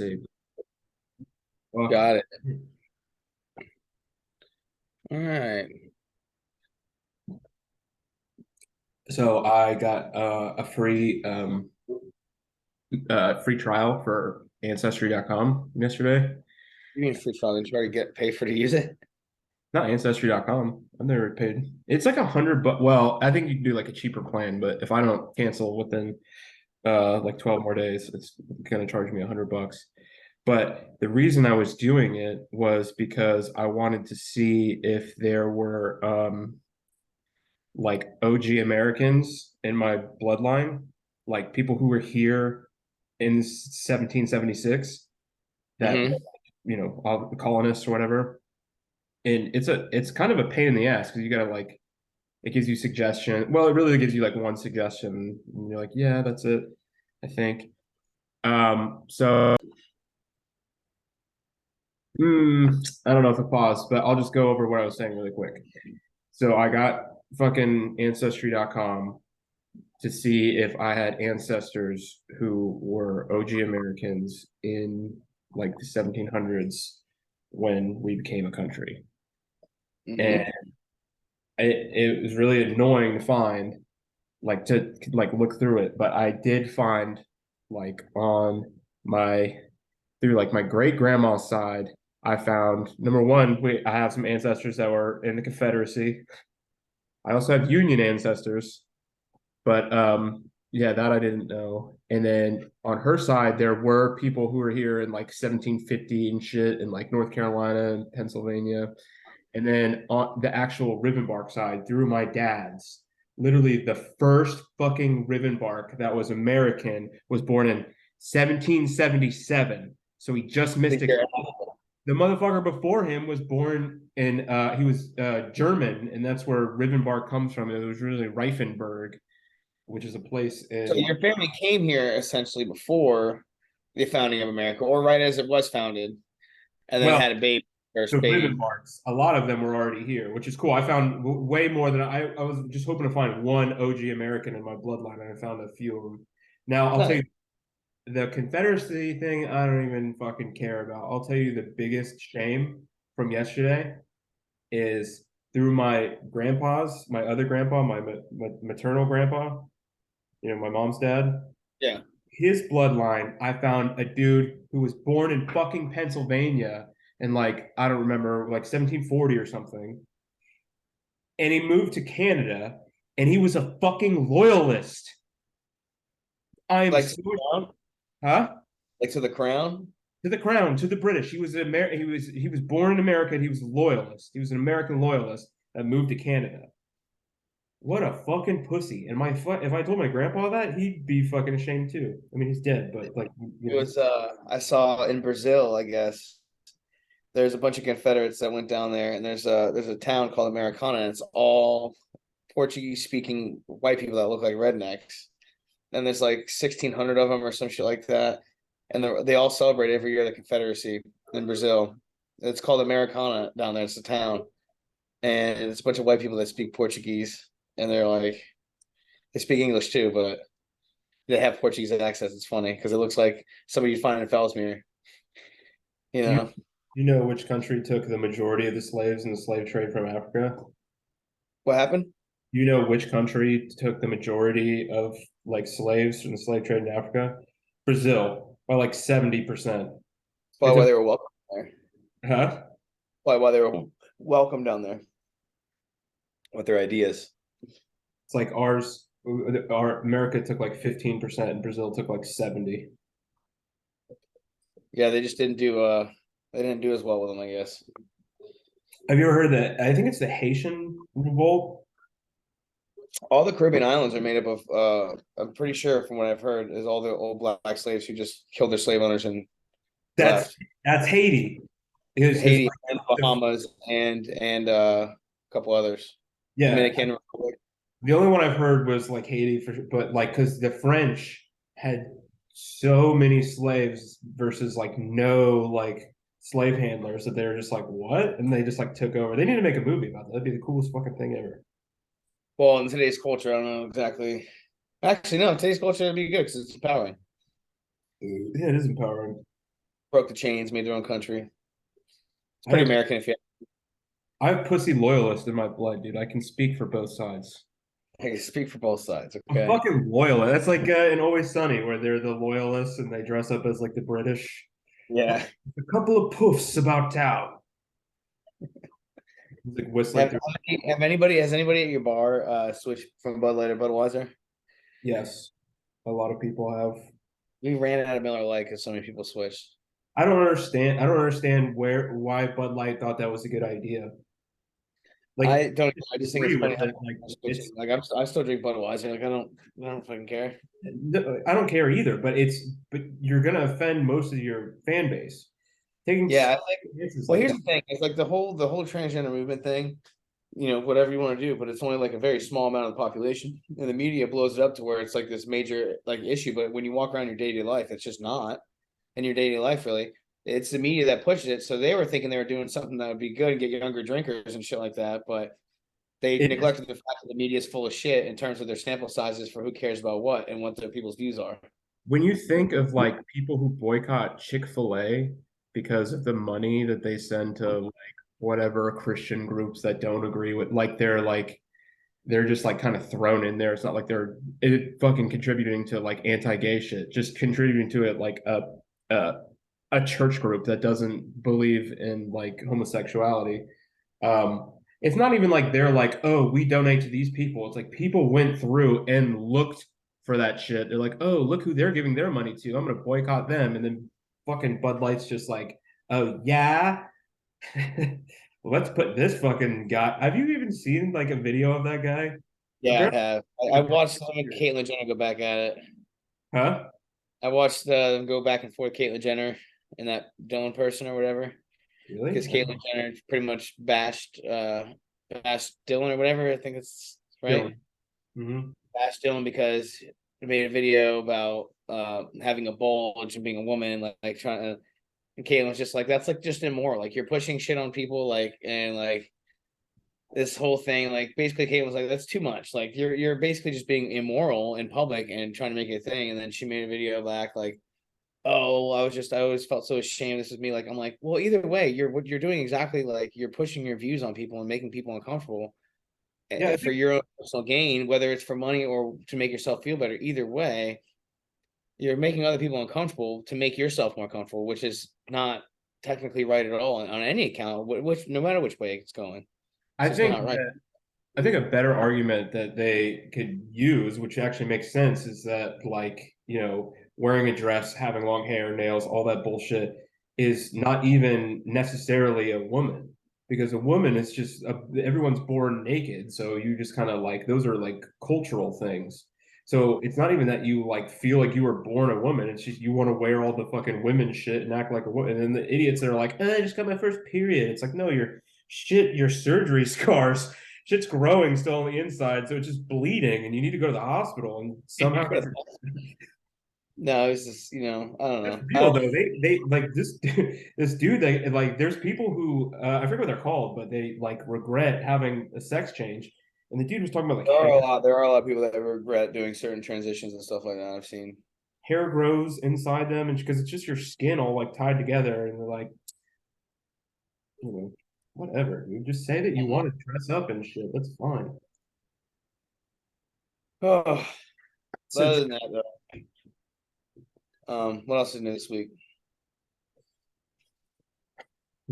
see. Well, Got it. All right. so I got a free trial for Ancestry.com yesterday. You mean free trial? Did you already get paid for to use it? Not Ancestry.com. I've never paid. It's like 100, but well, I think you can do like a cheaper plan, but if I don't cancel within like 12 more days, it's gonna charge me $100. But the reason I was doing it was because I wanted to see if there were like OG Americans in my bloodline, like people who were here in 1776 that Mm-hmm. all the colonists or whatever. And it's kind of a pain in the ass because you gotta like it gives you suggestion. Well, it really gives you like one suggestion, and you're like, yeah, that's it, I think. So I don't know if it paused, but I'll just go over what I was saying really quick. So I got fucking Ancestry.com to see if I had ancestors who were OG Americans in like the 1700s when we became a country. And Mm-hmm. it was really annoying to find, like to like look through it, but I did find like on my through like my great grandma's side, I found number one, I have some ancestors that were in the Confederacy. I also have Union ancestors, but yeah, that I didn't know. And then on her side, there were people who were here in like 1750 and shit in like North Carolina and Pennsylvania. And then on the actual Rivenbark side, through my dad's, literally the first fucking Rivenbark that was American was born in 1777. So he just missed it. The motherfucker before him was born in he was German, and that's where Rivenbark comes from. It was really Reifenberg, which is a place So in your family came here essentially before the founding of America, or right as it was founded, and then well, had a baby, the first baby. Rivenbarks. A lot of them were already here, which is cool. I found way more than I was just hoping to find one OG American in my bloodline, and I found a few of them. Now I'll tell Nice. you the Confederacy thing. I don't even fucking care about. I'll tell you the biggest shame from yesterday is through my other grandpa, my maternal grandpa, my mom's dad, Yeah. his bloodline, I found a dude who was born in fucking Pennsylvania in like, I don't remember, like 1740 or something. And he moved to Canada and he was a fucking loyalist. I'm Like to so, the crown? huh? Like to the crown? To the crown, to the British. He was born in America and he was a loyalist. He was an American loyalist that moved to Canada. What a fucking pussy. And if I told my grandpa that, he'd be fucking ashamed too. I mean, he's dead, but like, It was I saw in Brazil, I guess. There's a bunch of Confederates that went down there, and there's a town called Americana, and it's all Portuguese speaking white people that look like rednecks. And there's like 1,600 of them or some shit like that. And they all celebrate every year the Confederacy in Brazil. It's called Americana down there. It's a town, and it's a bunch of white people that speak Portuguese, and they're like they speak English too, but they have Portuguese accents. It's funny because it looks like somebody you find in Fellsmere. You do you, know you know which country took the majority of the slaves in the slave trade from Africa? what happened? You know which country took the majority of like slaves from the slave trade in Africa? Brazil, by like 70%. Why It's a they were welcome there? huh? Why they were welcome down there with their ideas? It's like our America took like 15% and Brazil took like 70. Yeah, they just didn't do they didn't do as well with them, I guess. Have you ever heard that? I think it's the Haitian revolt. All the Caribbean islands are made up of I'm pretty sure from what I've heard is all the old black slaves who just killed their slave owners and That's left. that's Haiti. Is Haiti like and the, Bahamas and a couple others. yeah. Dominican Republic. The only one I've heard was like Haiti for, but like because the French had so many slaves versus like no like slave handlers that they were just like what, and they just like took over. They need to make a movie about that. That'd be the coolest fucking thing ever. Well, in today's culture, I don't know exactly. Actually, no, today's culture would be good because it's empowering. Yeah, it is empowering. broke the chains, made their own country. It's I pretty have American if you I have pussy loyalist in my blood, dude. I can speak for both sides. I can speak for both sides. I'm Okay. fucking loyalist. That's like in Always Sunny, where they're the loyalists and they dress up as like the British. Yeah. A couple of poofs about town. He's like whistling Have through. has anybody at your bar switched from Bud Light to Budweiser? Yes, a lot of people have. We ran out of Miller Lite because so many people switched. I don't understand. I don't understand why Bud Light thought that was a good idea. Like, I don't. I just think it's agree with funny how it. people Like, are it's switching. Like I still drink Budweiser. Like I don't fucking care. I don't care either. But you're gonna offend most of your fan base. Taking Yeah, I think. chances Well, like here's that. the thing. It's like the whole transgender movement thing. Whatever you want to do, but it's only like a very small amount of the population, and the media blows it up to where it's like this major like issue. But when you walk around your daily life, it's just not. In your daily life, really, it's the media that pushes it. So they were thinking they were doing something that would be good and get younger drinkers and shit like that, but they It is neglected the fact that the media is full of shit in terms of their sample sizes for who cares about what and what their people's views are. when you think of like people who boycott Chick-fil-A because of the money that they send to like whatever Christian groups that don't agree with, they're just like kind of thrown in there. It's not like they're fucking contributing to like anti-gay shit, just contributing to it like a a church group that doesn't believe in like homosexuality. It's not even like they're like, oh, we donate to these people. It's like people went through and looked for that shit. They're like, oh, look who they're giving their money to. I'm gonna boycott them. And then fucking Bud Light's just like, oh yeah. Let's put this fucking guy. Have you even seen like a video of that guy? Yeah, I Apparently, have. I watched them and Caitlyn Jenner go back at it. huh? I watched them go back and forth, Caitlyn Jenner and that Dylan person or whatever, Really? because Caitlyn Jenner pretty much bashed Dylan or whatever. I think it's right. Dylan. Mm-hmm. Bashed Dylan because he made a video about having a bulge and being a woman, like trying to. And Caitlyn was just like, that's like just immoral. Like you're pushing shit on people, like and like this whole thing, like basically Caitlyn was like, that's too much. Like you're basically just being immoral in public and trying to make it a thing. And then she made a video back like, oh, I always felt so ashamed. This is me. Like, I'm like, well, either way, what you're doing exactly like you're pushing your views on people and making people uncomfortable Yeah, I for think your own personal gain, whether it's for money or to make yourself feel better. Either way, you're making other people uncomfortable to make yourself more comfortable, which is not technically right at all on any account, which no matter which way it's going, I it's just think not right. that I think a better argument that they could use, which actually makes sense, is that like, wearing a dress, having long hair, nails, all that bullshit is not even necessarily a woman. Because a woman is just everyone's born naked, so you just kind of like those are like cultural things. So it's not even that you like feel like you were born a woman. It's just you want to wear all the fucking women shit and act like a woman. And then the idiots that are like, I just got my first period. It's like, no, your surgery scars shit's growing still on the inside, so it's just bleeding, and you need to go to the hospital. And somehow No, it's just I don't that's know. real though. They like this this dude. They like there's people who I forget what they're called, but they like regret having a sex change. And the dude was talking about like There are a lot. There are a lot of people that regret doing certain transitions and stuff like that. I've seen. hair grows inside them, and because it's just your skin all like tied together, and they're like, you know, whatever, dude. Just say that you want to dress up and shit. That's fine. Oh, but So other than that, though, what else is new this week?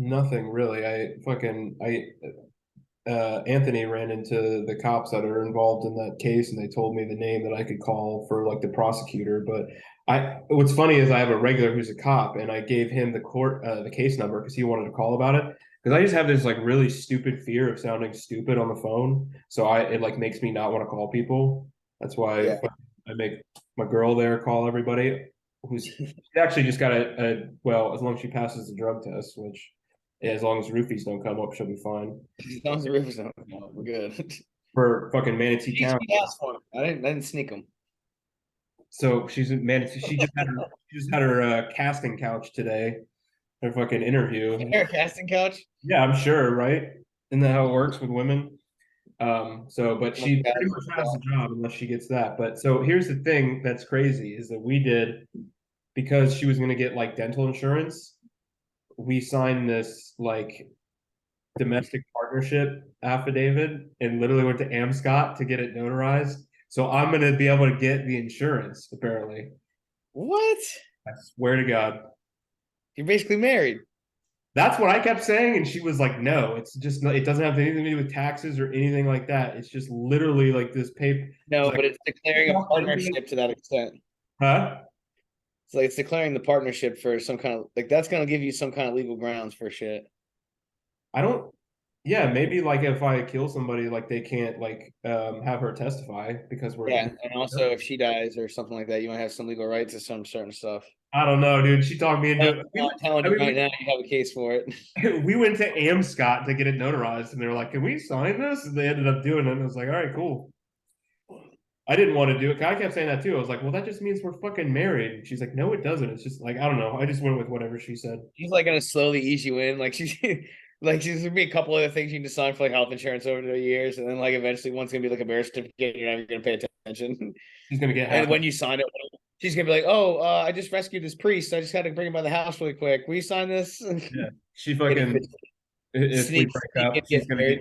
nothing really. I Anthony ran into the cops that are involved in that case, and they told me the name that I could call for like the prosecutor. But what's funny is I have a regular who's a cop, and I gave him the case number because he wanted to call about it. Because I just have this like really stupid fear of sounding stupid on the phone, so it like makes me not want to call people. That's why Yeah, I make my girl there call everybody. She actually just got well, as long as she passes the drug test, which yeah, as long as roofies don't come up, she'll be fine. as long as the rivers don't come up, we're good. For fucking Manatee He County. asked for him. I didn't sneak him. So she's in Manatee. She just had her casting couch today. Her fucking interview. Air casting couch. Yeah, I'm sure, right? Isn't that how it works with women? But Oh my she God, pretty much has the job unless she gets that. But so here's the thing that's crazy is that we did because she was going to get like dental insurance, we signed this like domestic partnership affidavit and literally went to Amscot to get it notarized. So I'm going to be able to get the insurance, apparently. What? I swear to God. You're basically married. That's what I kept saying. And she was like, no, it's just, it doesn't have anything to do with taxes or anything like that. It's just literally like this paper. She's No, like, but it's declaring a partnership to that extent. huh? It's like it's declaring the partnership for some kind of like that's gonna give you some kind of legal grounds for shit. I don't, yeah, maybe like if I kill somebody, like they can't like have her testify because we're, Yeah, and also if she dies or something like that, you might have some legal rights to some certain stuff. I don't know, dude. She talked me into it. I'm telling I you mean, right now, you have a case for it. we went to Amscot to get it notarized, and they were like, "Can we sign this?" And they ended up doing it. And I was like, "All right, cool." I didn't want to do it. I kept saying that too. I was like, "Well, that just means we're fucking married." And she's like, "No, it doesn't. It's just like I don't know. I just went with whatever she said." She's like gonna slowly ease you in. Like she's like she's gonna be a couple other things you can decide for like health insurance over the years, and then like eventually one's gonna be like a marriage certificate. You're not even gonna pay attention. She's gonna get And half. when you sign it, she's gonna be like, "Oh, I just rescued this priest. I just had to bring him by the house really quick. Will you sign this?" Yeah, she Get it, fucking. If we break sneak and up, get married.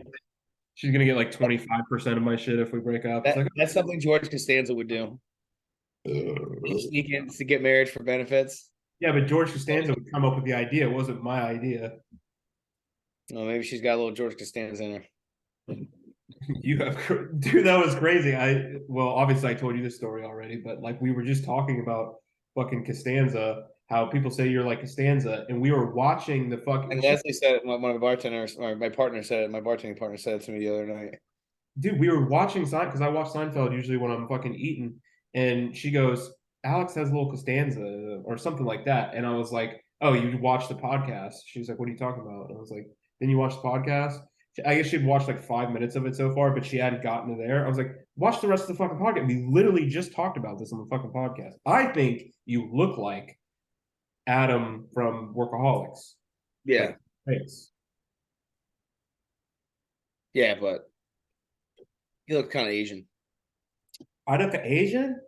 she's gonna get like 25% of my shit if we break up. It's like, That's something George Costanza would do. Sneak in to get married for benefits. yeah, but George Costanza would come up with the idea. It wasn't my idea. Oh, maybe she's got a little George Costanza in her. You have, dude, that was crazy. Well, obviously I told you this story already, but like we were just talking about fucking Costanza, how people say you're like Costanza, and we were watching the fucking And Leslie said it. One of my bartenders, or my partner said it. My bartending partner said it to me the other night. dude. We were watching Seinfeld because I watch Seinfeld usually when I'm fucking eating, and she goes, "Alex has a little Costanza or something like that," and I was like, "Oh, you watched the podcast?" She's like, "What are you talking about?" And I was like, "Then you watched the podcast?" I guess she'd watched like 5 minutes of it so far, but she hadn't gotten to there. I was like, watch the rest of the fucking podcast. We literally just talked about this on the fucking podcast. I think you look like Adam from Workaholics. Yeah, Like, face. yeah, but you look kind of Asian. I look Asian?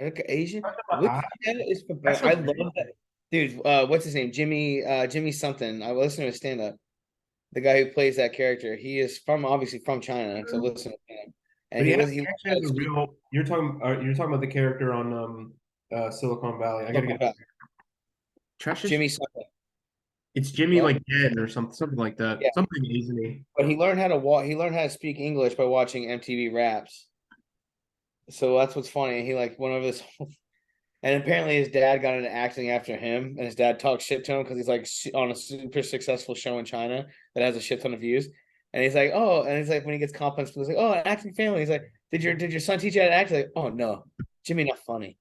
I look Asian. Which I, that is for that's so I love crazy. that dude. What's his name? Jimmy something. I listen to his stand up. The guy who plays that character, he is from obviously from China. So listen to him, and But he he actually has a real. You're talking about the character on Silicon Valley. I gotta get Trash's. Jimmy something. It's Jimmy What? like Yen or something like that. Yeah, Something Asian-y. but he learned how to walk. He learned how to speak English by watching MTV Raps. So that's what's funny. He like went over this, and apparently his dad got into acting after him, and his dad talks shit to him because he's like on a super successful show in China that has a shit ton of views. And he's like, oh, and he's like when he gets compliments, he's like, oh, an acting family. He's like, did your son teach you how to act? He's like, oh no, Jimmy not funny.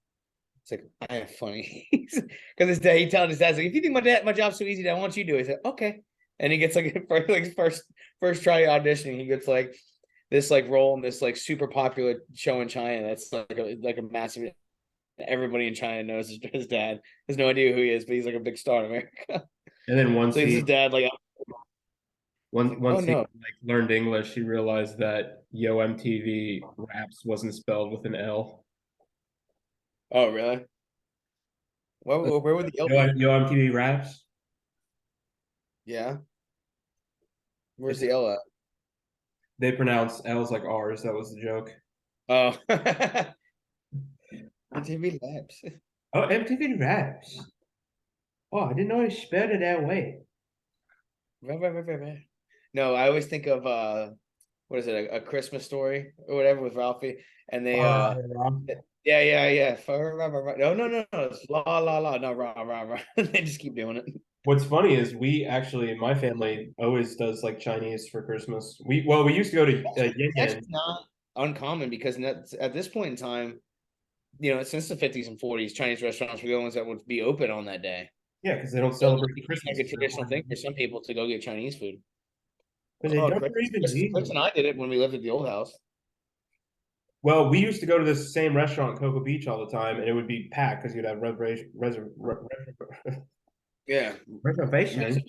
It's like I am funny because his dad he telling his dad like, if you think my job's so easy, that I want you to do it. He's like, okay, and he gets like first try auditioning, he gets like this like role in this like super popular show in China that's like a massive. Everybody in China knows his dad. Has no idea who he is, but he's like a big star in America. And then So he's his dad. Like, oh once he no, like learned English, he realized that Yo MTV Raps wasn't spelled with an L. oh really? Where would the L be? Yo MTV Raps. Yeah, where's It's the L at? they pronounce L's like R's. That was the joke. Oh, MTV Labs. Oh, MTV Raps. Oh, I didn't know he spelled it that way. No, I always think of what is it, a Christmas story or whatever with Ralphie, and they yeah. No, it's la la la, no rah rah rah. They just keep doing it. What's funny is we actually, my family always does like Chinese for Christmas. We used to go to Yin It's Yin. actually not uncommon because at this point in time, since the 50s and 40s, Chinese restaurants were the ones that would be open on that day. Yeah, because they don't So celebrate it's Christmas. like a traditional thing for some people to go get Chinese food. But they Oh, don't even Chris and I did it when we lived at the old house. Well, we used to go to this same restaurant in Cocoa Beach all the time, and it would be packed because you'd have Yeah. reservation.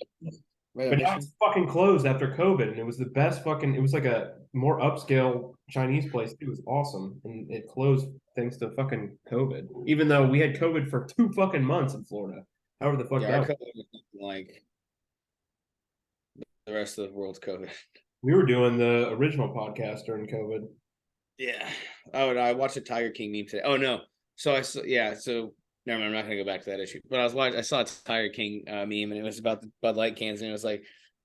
Right on But now Mission. it's fucking closed after COVID, and it was the best fucking. It was like a more upscale Chinese place. It was awesome, and it closed thanks to fucking COVID. Even though we had COVID for 2 fucking months in Florida, however the fuck Yeah, our that. COVID was nothing like the rest of the world's COVID. We were doing the original podcast during COVID. Yeah. Oh, and I watched a Tiger King meme today. Oh no. So I saw, yeah. So never mind. I'm not gonna go back to that issue. But I was watching. I saw a Tiger King meme, and it was about the Bud Light cans, and it was like,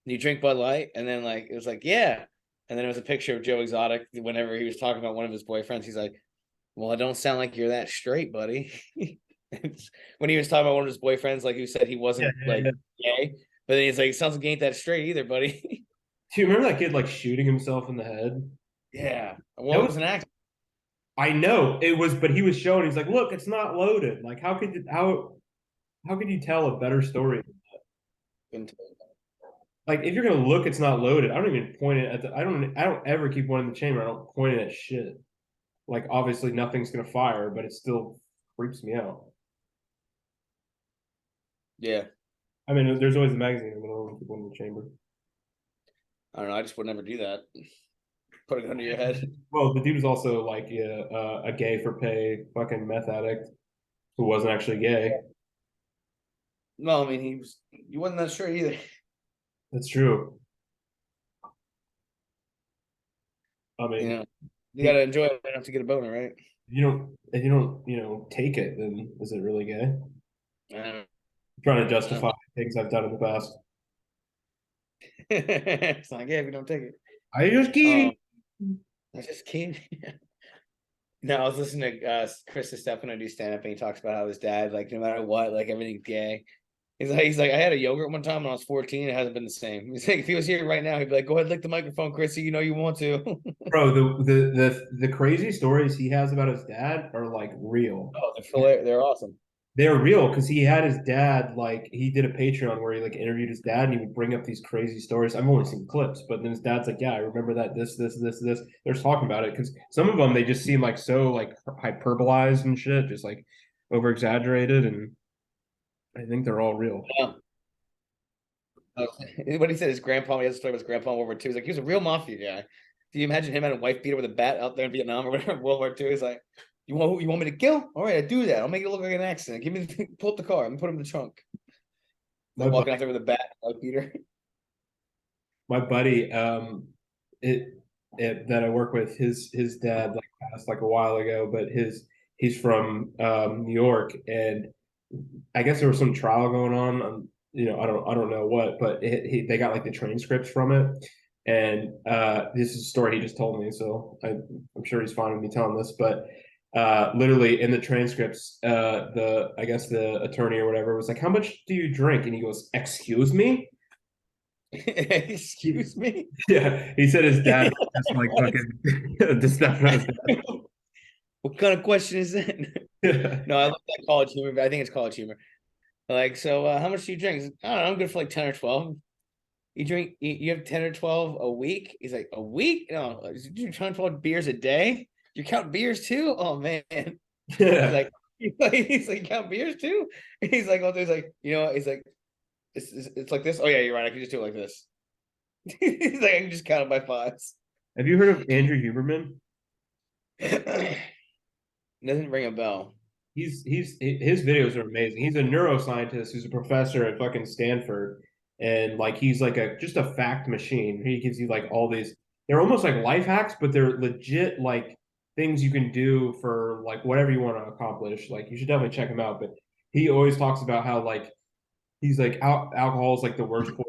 "Do you drink Bud Light?" And then like it was like, "Yeah." And then it was a picture of Joe Exotic whenever he was talking about one of his boyfriends. He's like, "Well, it don't sound like you're that straight, buddy." When he was talking about one of his boyfriends, like who said he Yeah, wasn't yeah, like yeah. gay, but then he's like, "It sounds like you ain't that straight either, buddy." Do you remember that kid like shooting himself in the head? Yeah. That Well, it was was an accident. I know it was, but he was showing. He's like, "Look, it's not loaded. Like, how could you tell a better story? Like, if you're gonna look, it's not loaded. I don't even point it at the. I don't ever keep one in the chamber. I don't point it at shit. Like, obviously, nothing's gonna fire, but it still creeps me out. Yeah. I mean, there's always a magazine. I'm gonna keep one in the chamber. I don't know. I just would never do that. Put a gun to your head. Well, the dude was also like a gay for pay fucking meth addict who wasn't actually gay. No, I mean he wasn't that sure either. That's true. I You mean, know, you he, gotta enjoy it enough to get a boner, right? if you don't, take it, then is it really gay? I don't Trying to know. justify things I've done in the past. It's like, yeah, if you don't take it. I just Um, kidding. I just can't. No, I was listening to Chris Stefano do stand up, and he talks about how his dad, like, no matter what, like everything's gay. He's like, I had a yogurt one time when I was 14. It hasn't been the same. He's like, if he was here right now, he'd be like, go ahead, lick the microphone, Chrissy. You know you want to. Bro, the crazy stories he has about his dad are like real. Oh, they're awesome. They're real because he had his dad like he did a Patreon where he like interviewed his dad and he would bring up these crazy stories. I've only seen clips, but then his dad's like, "Yeah, I remember that this." They're just talking about it because some of them they just seem like so like hyperbolized and shit, just like over exaggerated, and I think they're all real. Yeah. What he said, his grandpa, he has a story about his grandpa in World War II. He's like, he was a real mafia guy. Do you imagine him and a wife beater with a bat out there in Vietnam or whatever, World War II? He's like, you want me to kill? All right, I do that. I'll make it look like an accident. Give me pull up the car. I'm put him in the trunk. My Like walking buddy, out there with a bat, like beater. my buddy, it, that I work with, his dad like passed like a while ago, but he's from New York, and I guess there was some trial going on. I don't know what, but they got like the transcripts from it, and this is a story he just told me, so I'm sure he's fine with me telling this, but literally in the transcripts, the I guess the attorney or whatever was like, "How much do you drink?" And he goes, "Excuse me." Excuse me. Yeah, he said his dad was just like fucking just stuff knows What kind of question is that? that. No, I love that college humor. But I think it's college humor. Like, so how much do you drink? Like, I don't know. I'm good for like 10 or 12. You have 10 or 12 a week? He's like, a week? No, you drink 10 or 12 beers a day? You count beers too? Oh man. He's Yeah. like, he's like, count beers too? He's like, well, he's like, he's like, it's like this. Oh yeah, you're right. I can just do it like this. He's like, I can just count it by fives. Have you heard of Andrew Huberman? Doesn't ring a bell. His videos are amazing. He's a neuroscientist who's a professor at fucking Stanford, and like he's like a just a fact machine. He gives you like all these. They're almost like life hacks, but they're legit like things you can do for like whatever you want to accomplish. Like you should definitely check him out. But he always talks about how like he's like alcohol is like the worst poison,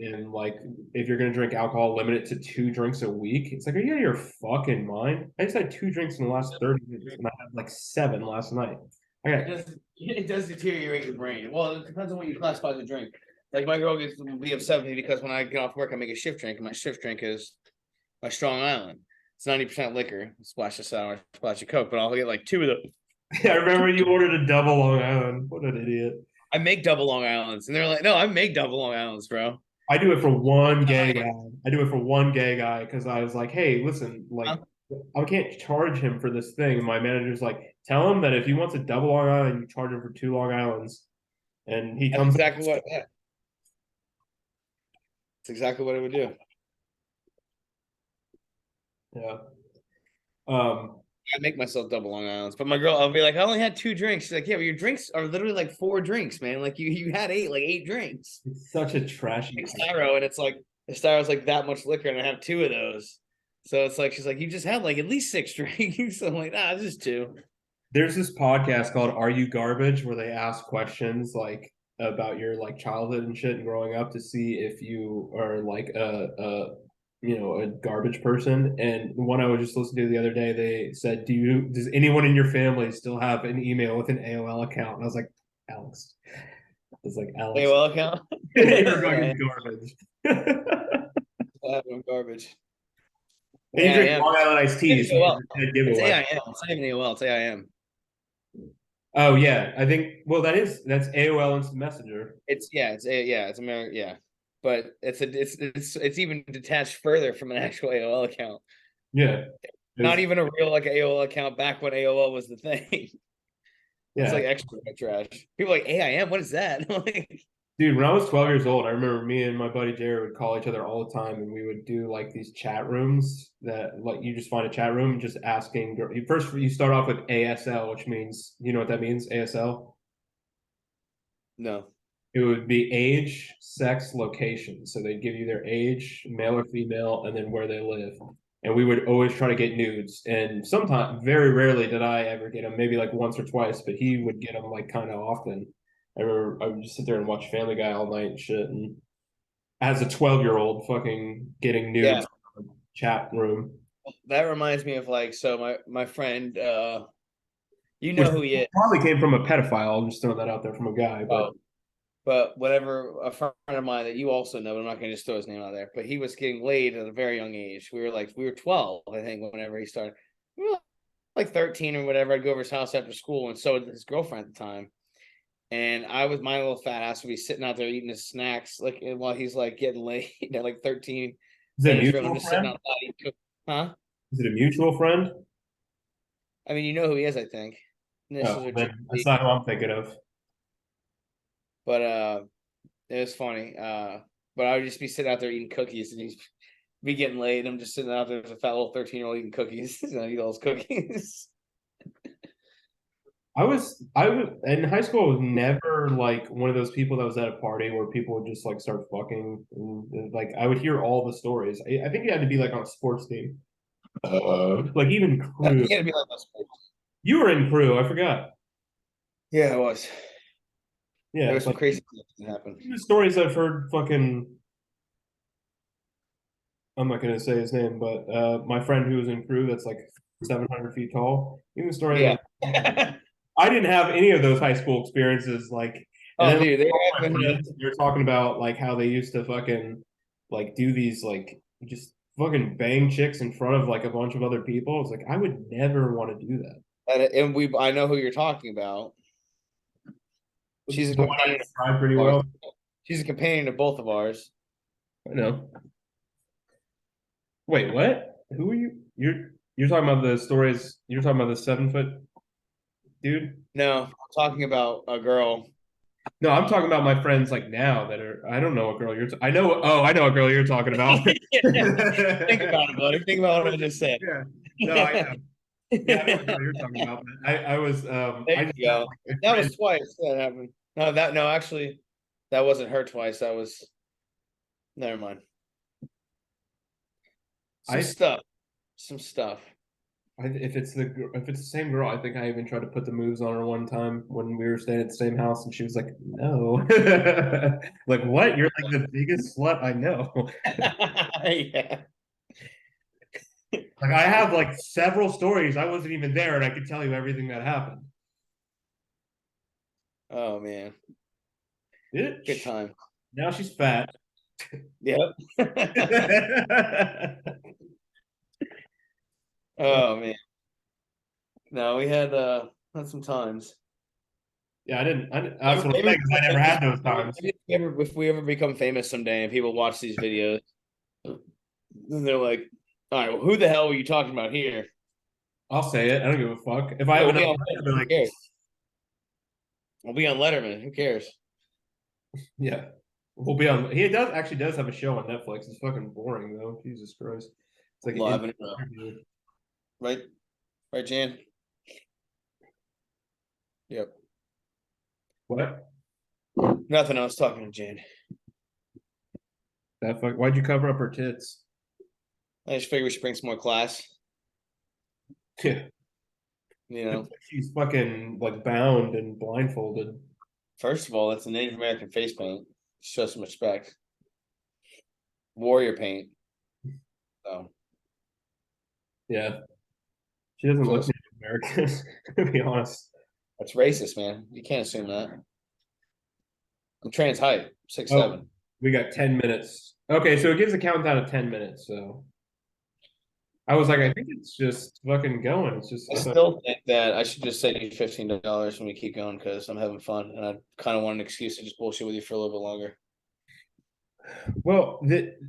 and like if you're gonna drink alcohol, limit it to 2 drinks a week. It's like, are you out of your fucking mind? I just had 2 drinks in the last 30 minutes, and I had like 7 last night. I got It does deteriorate your brain. Well, it depends on what you classify as a drink. Like my girl gets to be upset with me because when I get off work, I make a shift drink, and my shift drink is my Strong Island. It's 90% liquor, splash of sour, splash of Coke, but I'll get like 2 of those. I remember you ordered a double Long Island. What an idiot. I make double Long Islands, and they're like, "No, I make double Long Islands, bro." I do it for one gay guy. I do it for one gay guy because I was like, hey, listen, like I can't charge him for this thing. And my manager's like, tell him that if he wants a double Long Island, you charge him for 2 Long Islands. And he That's comes exactly what. It's exactly what it would do. Yeah. I make myself double Long Islands, but my girl, I'll be like, I only had 2 drinks. She's like, yeah, but your drinks are literally like 4 drinks, man. Like you had like 8 drinks. It's such a trashy. Like Styro, and it's like the Styro's like that much liquor, and I have 2 of those. So it's like she's like, you just had like at least 6 drinks. So I'm like, nah, it's just 2. There's this podcast called Are You Garbage where they ask questions like about your like childhood and shit and growing up to see if you are like a garbage person. And the one I was just listening to the other day, they said, does anyone in your family still have an email with an AOL account? And I was like, Alex. It's like Alex. AOL account. You're Yeah, fucking garbage. And I have no garbage. you drink AIM. Long Island iced tea, It's so AOL. it's a dead It's giveaway. AIM. It's not even AOL. It's AIM. Oh yeah, I think. Well, that's AOL Instant Messenger. It's American. Yeah, but it's even detached further from an actual AOL account. Yeah, Not it's, even a real like AOL account back when AOL was the thing. It's yeah, like extra trash. People are like AIM. What is that? Like, dude. When I was 12 years old, I remember me and my buddy Jared would call each other all the time, and we would do like these chat rooms that like you just find a chat room just asking. First, you start off with ASL, which means you know what that means. ASL. no. It would be age, sex, location. So they'd give you their age, male or female, and then where they live. And we would always try to get nudes. And sometimes, very rarely did I ever get them, maybe like once or twice, but he would get them like kind of often. I remember I would just sit there and watch Family Guy all night and shit. And as a 12-year-old, fucking getting Yeah, nudes in the chat room, that reminds me of like so my friend you which know who he is. probably came from a pedophile. I'm just throwing that out there from a guy, but Oh, but whatever, a friend of mine that you also know, but I'm not gonna just throw his name out there. But he was getting laid at a very young age. We were 12, I think, whenever he started. We were like 13 or whatever. I'd go over his house after school, and so did his girlfriend at the time. And I was my little fat ass would be sitting out there eating his snacks, like while he's like getting laid at like 13 is it in a his room. I'm mutual just sitting friend? outside eating cookies. Huh? Is it a mutual friend? I mean, you know who he is, I think. Oh, Initials are then that's JP. not who I'm thinking of. But it was funny. But I would just be sitting out there eating cookies, and he'd be getting laid. I'm just sitting out there as a fat little 13-year-old eating cookies. And I eat all those cookies. I was in high school. I was never like one of those people that was at a party where people would just like start fucking. And, like I would hear all the stories. I think you had to be like on a sports team. Like even crew. You gotta be like this. You were in crew. I forgot. Yeah, it was. There Yeah, was some like crazy stuff that happened. the stories I've heard. Fucking. I'm not gonna say his name, but my friend who was in crew that's like 700 feet tall. Even the story Yeah. like I didn't have any of those high school experiences. Like, and Oh, then like, dude, they all my happened. friends, they were talking about like how they used to fucking like do these like just fucking bang chicks in front of like a bunch of other people. It's like I would never want to do that. And I know who you're talking about. She's a The one I companion described pretty of ours. well. She's a companion of both of ours. I know. Wait, what? Who are you? You're talking about the stories. You're talking about the 7 foot dude. No, I'm talking about a girl. No, I'm talking about my friends like now that are. I don't know what girl you're. I know. Oh, I know what girl you're talking about. Think about it, buddy. Think about what I just said. Yeah. No, I know. Yeah, I know what girl you're talking about. I was There I just you had go. like a That friend. was twice that happened. No, actually, that wasn't her twice. That was never mind. Some I, stuff. Some stuff. if it's the same girl, I think I even tried to put the moves on her one time when we were staying at the same house, and she was like, "No." Like, what? You're like the biggest slut I know. Yeah. Like I have like several stories. I wasn't even there, and I could tell you everything that happened. Oh man. Good Bitch. time. Now she's fat. Yep. Yeah, Oh man. No, we had some times. that's what I'm Maybe saying. 'Cause I never had those times. if we ever become famous someday and people watch these videos, then they're like, all right, well, who the hell are you talking about here? I'll say it. I don't give a fuck. If I Yeah, have we'll be enough on money, I'll be Letterman. Who like, cares? We'll be on Letterman. Who cares? yeah. We'll be on. He does have a show on Netflix. It's fucking boring though. Jesus Christ. It's like an Live and interview. right, right, Jan. Yep. What? Nothing. I was talking to Jan. Why'd you cover up her tits? I just figured we should bring some more class. Yeah. You know, She's fucking like bound and blindfolded. first of all, that's a Native American face paint. Show some respect. Warrior paint. So Yeah. She doesn't look shows. Native American, to be honest. That's racist, man. You can't assume that. I'm trans height, Oh, 6'7". we got 10 minutes. Okay, so it gives a countdown of 10 minutes. So I was like, I think it's just fucking going. It's just I I thought, still think that I should just send you $15 when we keep going because I'm having fun and I kind of want an excuse to just bullshit with you for a little bit longer. well,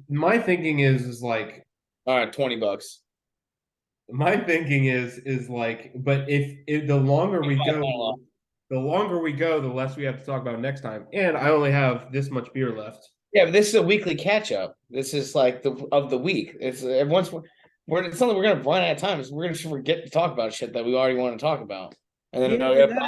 my thinking is like All right, $20. my thinking is like, but if the longer we go, the less we have to talk about next time. And I only have this much beer left. Yeah, but this is a weekly catch up. This is like the week. It's everyone's it's something we're gonna run out of time. We're gonna forget to talk about shit that we already want to talk about, and then Yeah, we but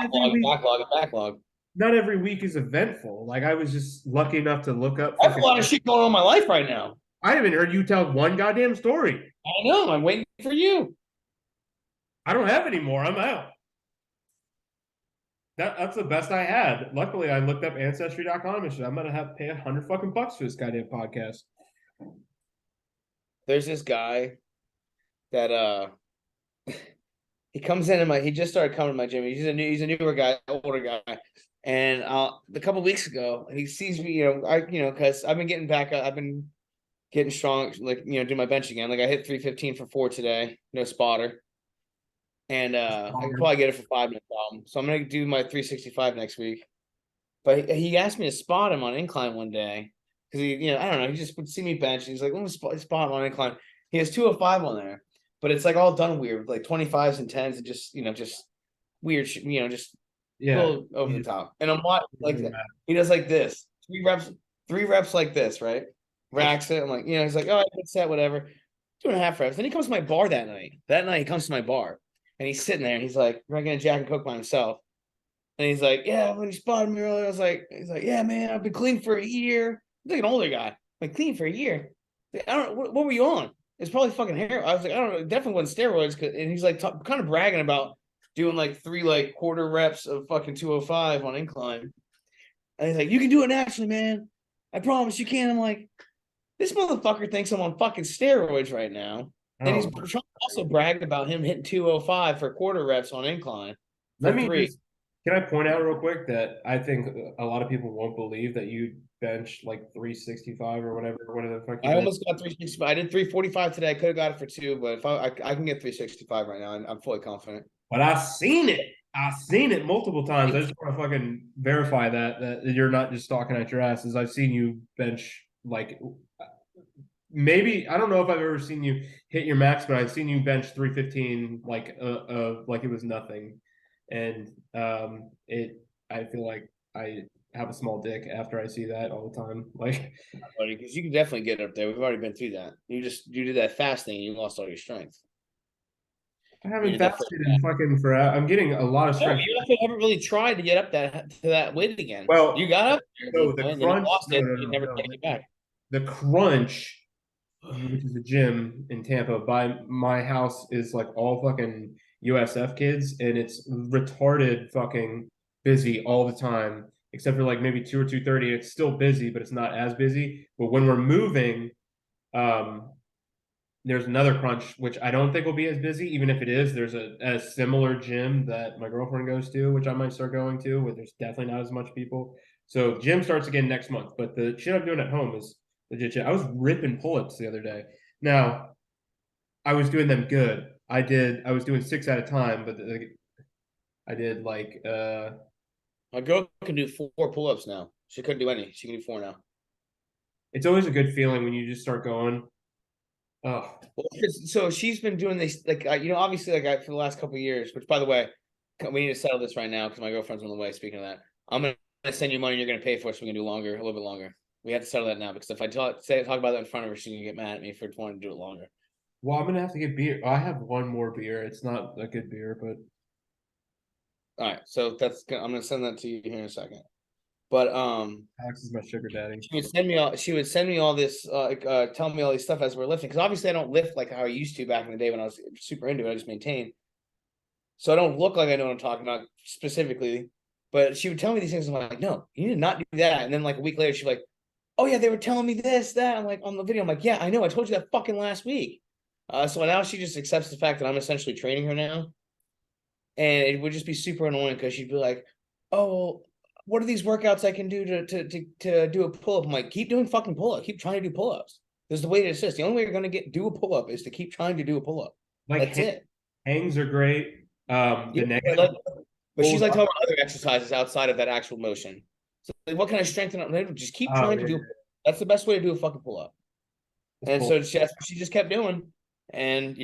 got backlog. not every week is eventful. Like I was just lucky enough to look up I have a fucking. lot of shit going on in my life right now. I haven't heard you tell one goddamn story. I know. I'm waiting for you. I don't have any more. I'm out. That's the best I had. Luckily, I looked up ancestry.com and shit. I'm gonna have to pay $100 for this goddamn podcast. There's this guy that he comes in he just started coming to my gym. He's a newer guy, older guy. And a couple weeks ago, he sees me, because I've been getting back. I've been getting strong, like do my bench again. Like I hit 315 for 4 today, no spotter. And I can probably get it for 5 minutes problem. So I'm gonna do my 365 next week. But he asked me to spot him on incline one day. Because I don't know, he just would see me bench and he's like, let me spot him on incline. He has 205 on there, but it's like all done weird, like 25s and 10s and just weird shit, just a Yeah. little over the top. And I'm like that. He does like this. Three reps like this, right? Racks it. I'm like, he's like, oh, good set, whatever. 2.5 reps. Then he comes to my bar that night. That night he comes to my bar and he's sitting there and he's like drinking a Jack and Coke by himself. And he's like, yeah, when he spotted me earlier, he's like, yeah, man, I've been clean for a year. He's like an older guy. I'm like, clean for a year. I don't know, what were you on? It's probably fucking hair. I was like, I don't know, it definitely wasn't steroids. And he's like kind of bragging about doing like 3 like quarter reps of fucking 205 on incline. And he's like, you can do it naturally, man. I promise you can. I'm like, this motherfucker thinks I'm on fucking steroids right now. And he's trying to also brag about him hitting 205 for quarter reps on incline for Let me 3. can I point out real quick that I think a lot of people won't believe that you bench like 365 or whatever the fuck you I did. almost got 365. I did 345 today. I could have got it for 2, but if I can get 365 right now, I'm fully confident. But I've seen it. I've seen it multiple times. I just want to fucking verify that you're not just talking at your asses. I've seen you bench like maybe I don't know if I've ever seen you hit your max, but I've seen you bench 315 like it was nothing. And I feel like I have a small dick after I see that all the time. Like Because you can definitely get up there. We've already been through that. You did that fasting and you lost all your strength. I haven't fasted in fucking forever. I'm getting a lot of strength. You also haven't really tried to get up to that weight again. Well, You got up there, the and then you crunch. lost it. No, You never no. take it back. The crunch, which is a gym in Tampa by my house, is like all fucking USF kids, and it's retarded fucking busy all the time, except for like maybe 2 or 2:30. It's still busy, but it's not as busy. But when we're moving, um, there's another crunch, which I don't think will be as busy. Even if it is, there's a similar gym that my girlfriend goes to, which I might start going to, where there's definitely not as much people. So gym starts again next month, but the shit I'm doing at home is legit shit. I was ripping pull-ups the other day. Now, I was doing them good. I was doing 6 at a time, but I did like My girl can do 4 pull-ups now. She couldn't do any. She can do 4 now. it's always a good feeling when you just start going. Oh, Well, so she's been doing this, like, obviously, like, for the last couple of years, which, by the way, we need to settle this right now because my girlfriend's on the way. Speaking of that, I'm going to send you money. You're going to pay for it so we can do longer, a little bit longer. We have to settle that now because if I talk about that in front of her, she's gonna get mad at me for wanting to do it longer. Well, I'm gonna have to get beer. I have one more beer. It's not a good beer, but All right, so I'm gonna send that to you here in a second. But Alex is my sugar daddy. she would send me all this tell me all these stuff as we're lifting, because obviously I don't lift like how I used to back in the day when I was super into it. I just maintain. So I don't look like I know what I'm talking about specifically. But she would tell me these things. I'm like, no, you need to not do that. And then like a week later, she's like, oh yeah, they were telling me this, that. I'm like, on the video, I'm like, yeah, I know. I told you that fucking last week. So now she just accepts the fact that I'm essentially training her now. And it would just be super annoying because she'd be like, oh, what are these workouts I can do to do a pull-up? I'm like, keep doing fucking pull-up. Keep trying to do pull-ups. This is the way to assist. The only way you're gonna do a pull-up is to keep trying to do a pull-up. That's it. Hangs are great. Yeah, The negative but she's pulls like up. talking about other exercises outside of that actual motion. So like, what can I strengthen up? Just keep Oh trying to yeah, do. That's the best way to do a fucking pull-up. it's And bull. so she just kept doing. And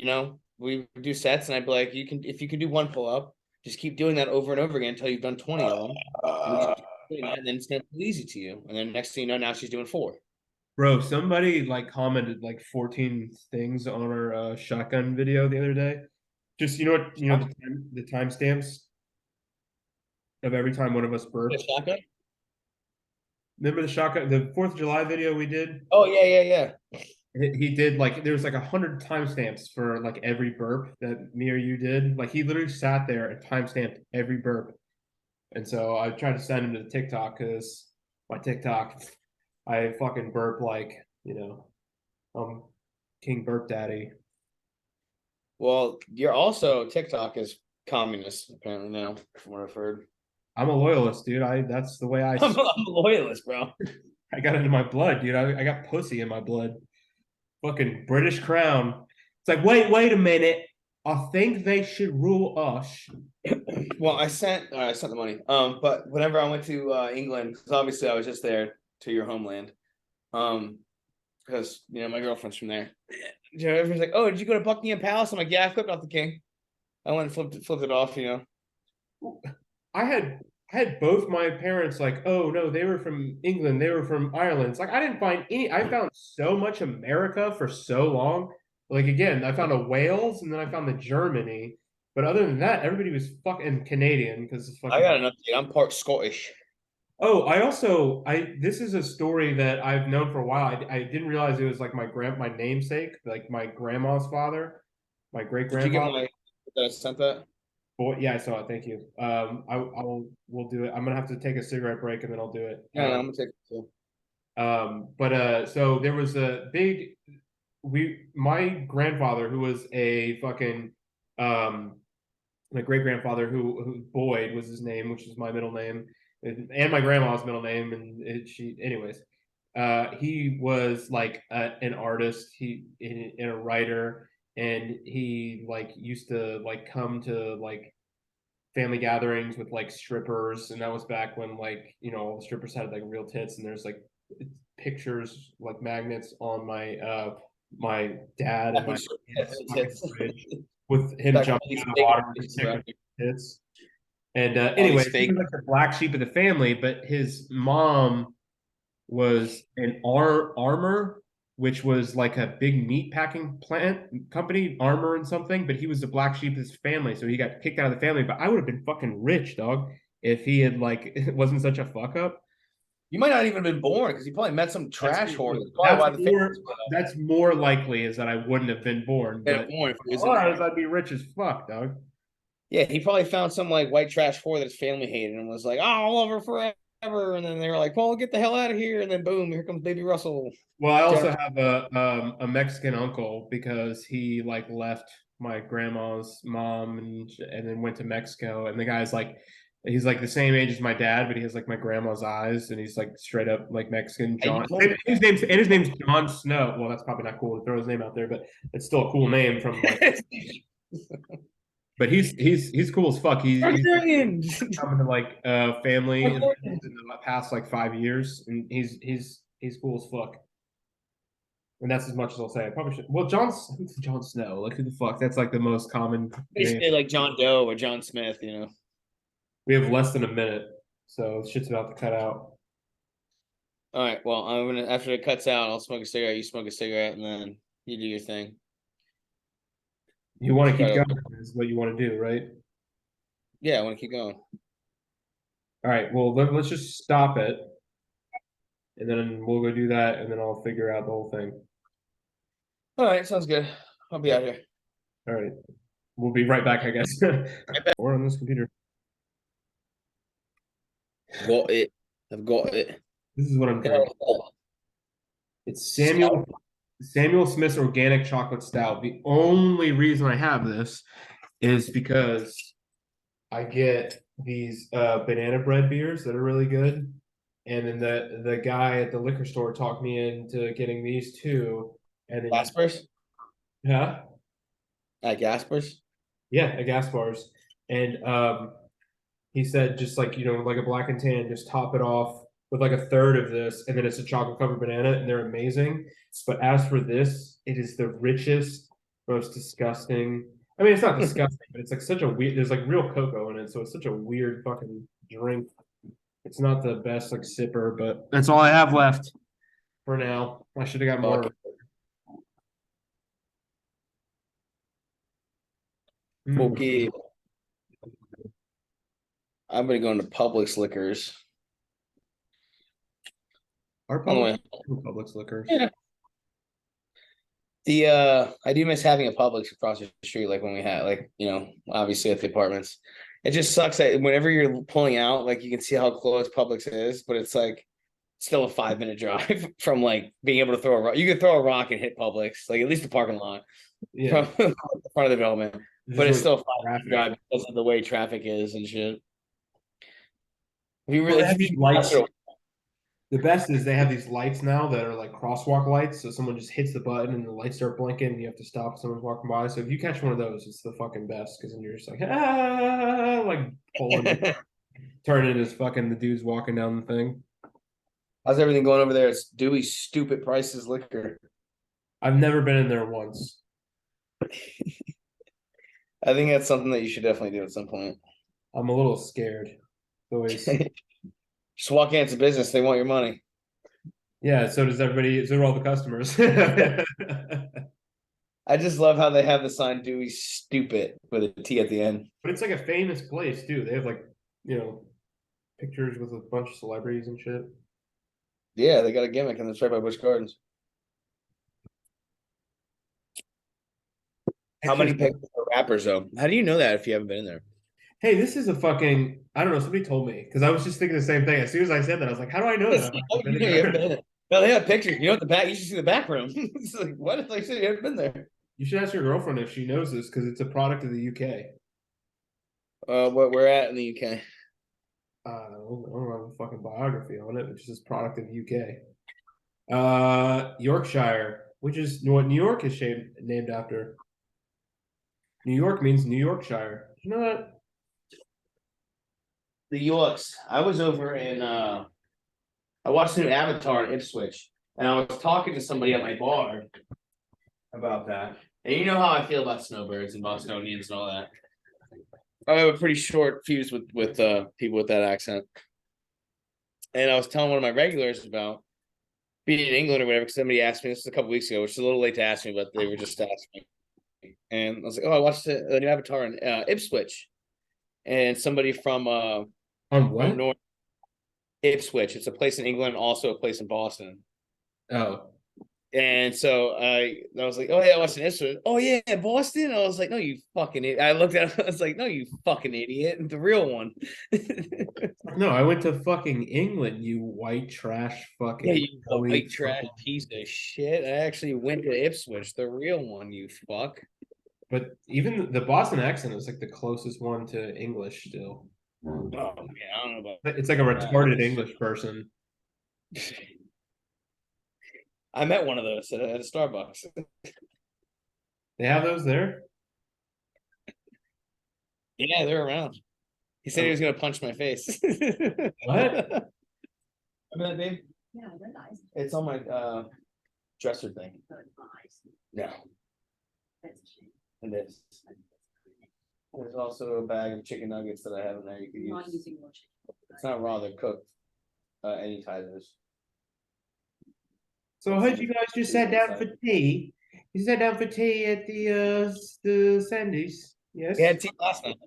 we would do sets, and I'd be like, if you can do one pull-up, just keep doing that over and over again until you've done 20 of them. And then it's gonna feel easy to you. And then next thing you know, now she's doing 4. Bro, somebody like commented like 14 things on our shotgun video the other day. Just the timestamps of every time one of us burped. Shotgun? Remember the shotgun, the 4th of July video we did? Oh yeah. He did like there was like 100 timestamps for like every burp that me or you did. Like he literally sat there and timestamped every burp. And so I tried to send him to the TikTok because my TikTok, I fucking burp like, um, King Burp Daddy. Well, you're also TikTok is communist apparently now, from what I've heard. I'm a loyalist, dude. That's the way I'm a loyalist, bro. I got it in my blood, dude. I got pussy in my blood. Fucking British crown. It's like, wait a minute. I think they should rule us. Well, I sent the money. But whenever I went to England, because obviously I was just there to your homeland. Because my girlfriend's from there. Everyone's like, "Oh, did you go to Buckingham Palace?" I'm like, "Yeah, I flipped off the king. I went and flipped it off." I had both my parents like, oh no, they were from England, they were from Ireland. It's like I didn't find any. I found so much America for so long. Like again, I found a Wales and then I found the Germany. But other than that, everybody was fucking Canadian because it's I fucking. got an update. I'm part Scottish. Oh, I this is a story that I've known for a while. I didn't realize it was like my namesake, like my grandma's father, my great Did you get grandfather. that I sent that? Boy, yeah, I saw it. Thank you. We'll do it. I'm gonna have to take a cigarette break and then I'll do it. Yeah, no, I'm gonna take it too. But so there was a big my grandfather who was a fucking my great grandfather who Boyd was his name, which is my middle name, and my grandma's middle name, and she anyways. He was like an artist, and a writer, and he like used to like come to like family gatherings with like strippers, and that was back when like strippers had like real tits, and there's like pictures like magnets on my dad and my fridge with him jumping out of the water with his tits. And anyway, he was like the black sheep of the family, but his mom was an armor, which was like a big meat packing plant company, armor and something. But he was the black sheep of his family, so he got kicked out of the family. But I would have been fucking rich, dog, if he had like it wasn't such a fuck up. You might not even have been born because you probably met some trash whore. That's more likely is that I wouldn't have been born. But otherwise, I'd be rich as fuck, dog. Yeah, he probably found some like white trash whore that his family hated and was like, "Oh, I'll love her forever." And then they were like, "Well, get the hell out of here!" And then boom, here comes Baby Russell. Well, I also have a Mexican uncle because he like left my grandma's mom and then went to Mexico. And the guy's like, he's like the same age as my dad, but he has like my grandma's eyes, and he's like straight up like Mexican. John. His name's Jon Snow. Well, that's probably not cool to throw his name out there, but it's still a cool name from like. But he's cool as fuck. He's coming to like family in the past like 5 years, and he's cool as fuck. And that's as much as I'll say. I probably should. Well, who's Jon Snow? Like who the fuck? That's like the most common. Basically, like John Doe or John Smith. We have less than a minute, so shit's about to cut out. All right. Well, I'm gonna after it cuts out, I'll smoke a cigarette. You smoke a cigarette, and then you do your thing. You want to Try keep to. going, is what you want to do, right? Yeah, I want to keep going. All right, well, let's just stop it, and then we'll go do that, and then I'll figure out the whole thing. All right, sounds good. I'll be Yeah. out here. All right. We'll be right back, I guess. Or on this computer. Got it. I've got it. This is what I'm drinking. It's Samuel Smith's Organic Chocolate Stout. The only reason I have this is because I get these banana bread beers that are really good. And then the guy at the liquor store talked me into getting these two. And then Gaspers? yeah, At Gaspers? yeah, at gas bars. And he said just like, like a black and tan, just top it off with like a third of this, and then it's a chocolate covered banana, and they're amazing. But as for this, it is the richest, most disgusting. I mean, it's not disgusting, but it's like such a weird. There's like real cocoa in it, so it's such a weird fucking drink. It's not the best like sipper, but that's all I have left for now. I should have got Fuck. more. Mm. Okay. I'm gonna go into Publix liquors. Our On the public, way. Publix liquors. Yeah. I do miss having a Publix across the street, like when we had obviously at the apartments. It just sucks that whenever you're pulling out, like you can see how close Publix is, but it's like still a 5 minute drive from like being able to throw a rock. You can throw a rock and hit Publix, like at least the parking lot Yeah, from the front of the development. it's But just it's really still a 5 minute traffic. drive because of the way traffic is and shit. If you Well, really they have if these you lights. The best is they have these lights now that are like crosswalk lights. So someone just hits the button and the lights start blinking and you have to stop if someone's walking by. So if you catch one of those, it's the fucking best because then you're just like, like pulling, turning as fucking the dude's walking down the thing. How's everything going over there? It's Dewey's stupid prices liquor. I've never been in there once. I think that's something that you should definitely do at some point. I'm a little scared. Always. Just walk into business, they want your money. Yeah, so does everybody, so do all the customers. I just love how they have the sign Dewey's stupid with a T at the end. But it's like a famous place too. They have like, pictures with a bunch of celebrities and shit. Yeah, they got a gimmick and it's right by Busch Gardens. How many pictures are rappers though? How do you know that if you haven't been in there? Hey, this is a fucking, I don't know, somebody told me because I was just thinking the same thing. As soon as I said that, I was like, how do I know that? No, they have pictures. You know, at the back, you should see the back room. It's like, what if they said you haven't been there? You should ask your girlfriend if she knows this because it's a product of the UK. What we're at in the UK. I don't have a fucking biography on it, which is product of UK. Yorkshire, which is what New York is named after. New York means New Yorkshire. You know that? The Yorks. I was over in I watched the new Avatar in Ipswich, and I was talking to somebody at my bar about that. And you know how I feel about snowbirds and Bostonians and all that. I have a pretty short fuse with people with that accent. And I was telling one of my regulars about being in England or whatever, because somebody asked me, this was a couple weeks ago, which is a little late to ask me, but they were just asking me. And I was like, oh, I watched the new Avatar in Ipswich. And somebody from what? North Ipswich. It's a place in England, also a place in Boston. Oh. And so I was like, oh yeah, I watched an Ipswich. Oh yeah, Boston. I was like, no, you fucking idiot. I looked at him, I was like, no, you fucking idiot. The real one. No, I went to fucking England, you white trash fucking. Yeah, you white trash piece of shit. I actually went to Ipswich, the real one, you fuck. But even the Boston accent is like the closest one to English still. Oh, yeah, I don't know about It's like a retarded English person. I met one of those at a Starbucks. They have those there? Yeah, they're around. He said he was gonna punch my face. What? Remember that, babe? Yeah, they're nice. It's on my dresser thing. No. And this. There's also a bag of chicken nuggets that I have in there. You can use. It's not raw; they're cooked. Any Tithers. So I heard you guys just sat down for tea. You sat down for tea at the Sandy's. Yes. We had tea last night.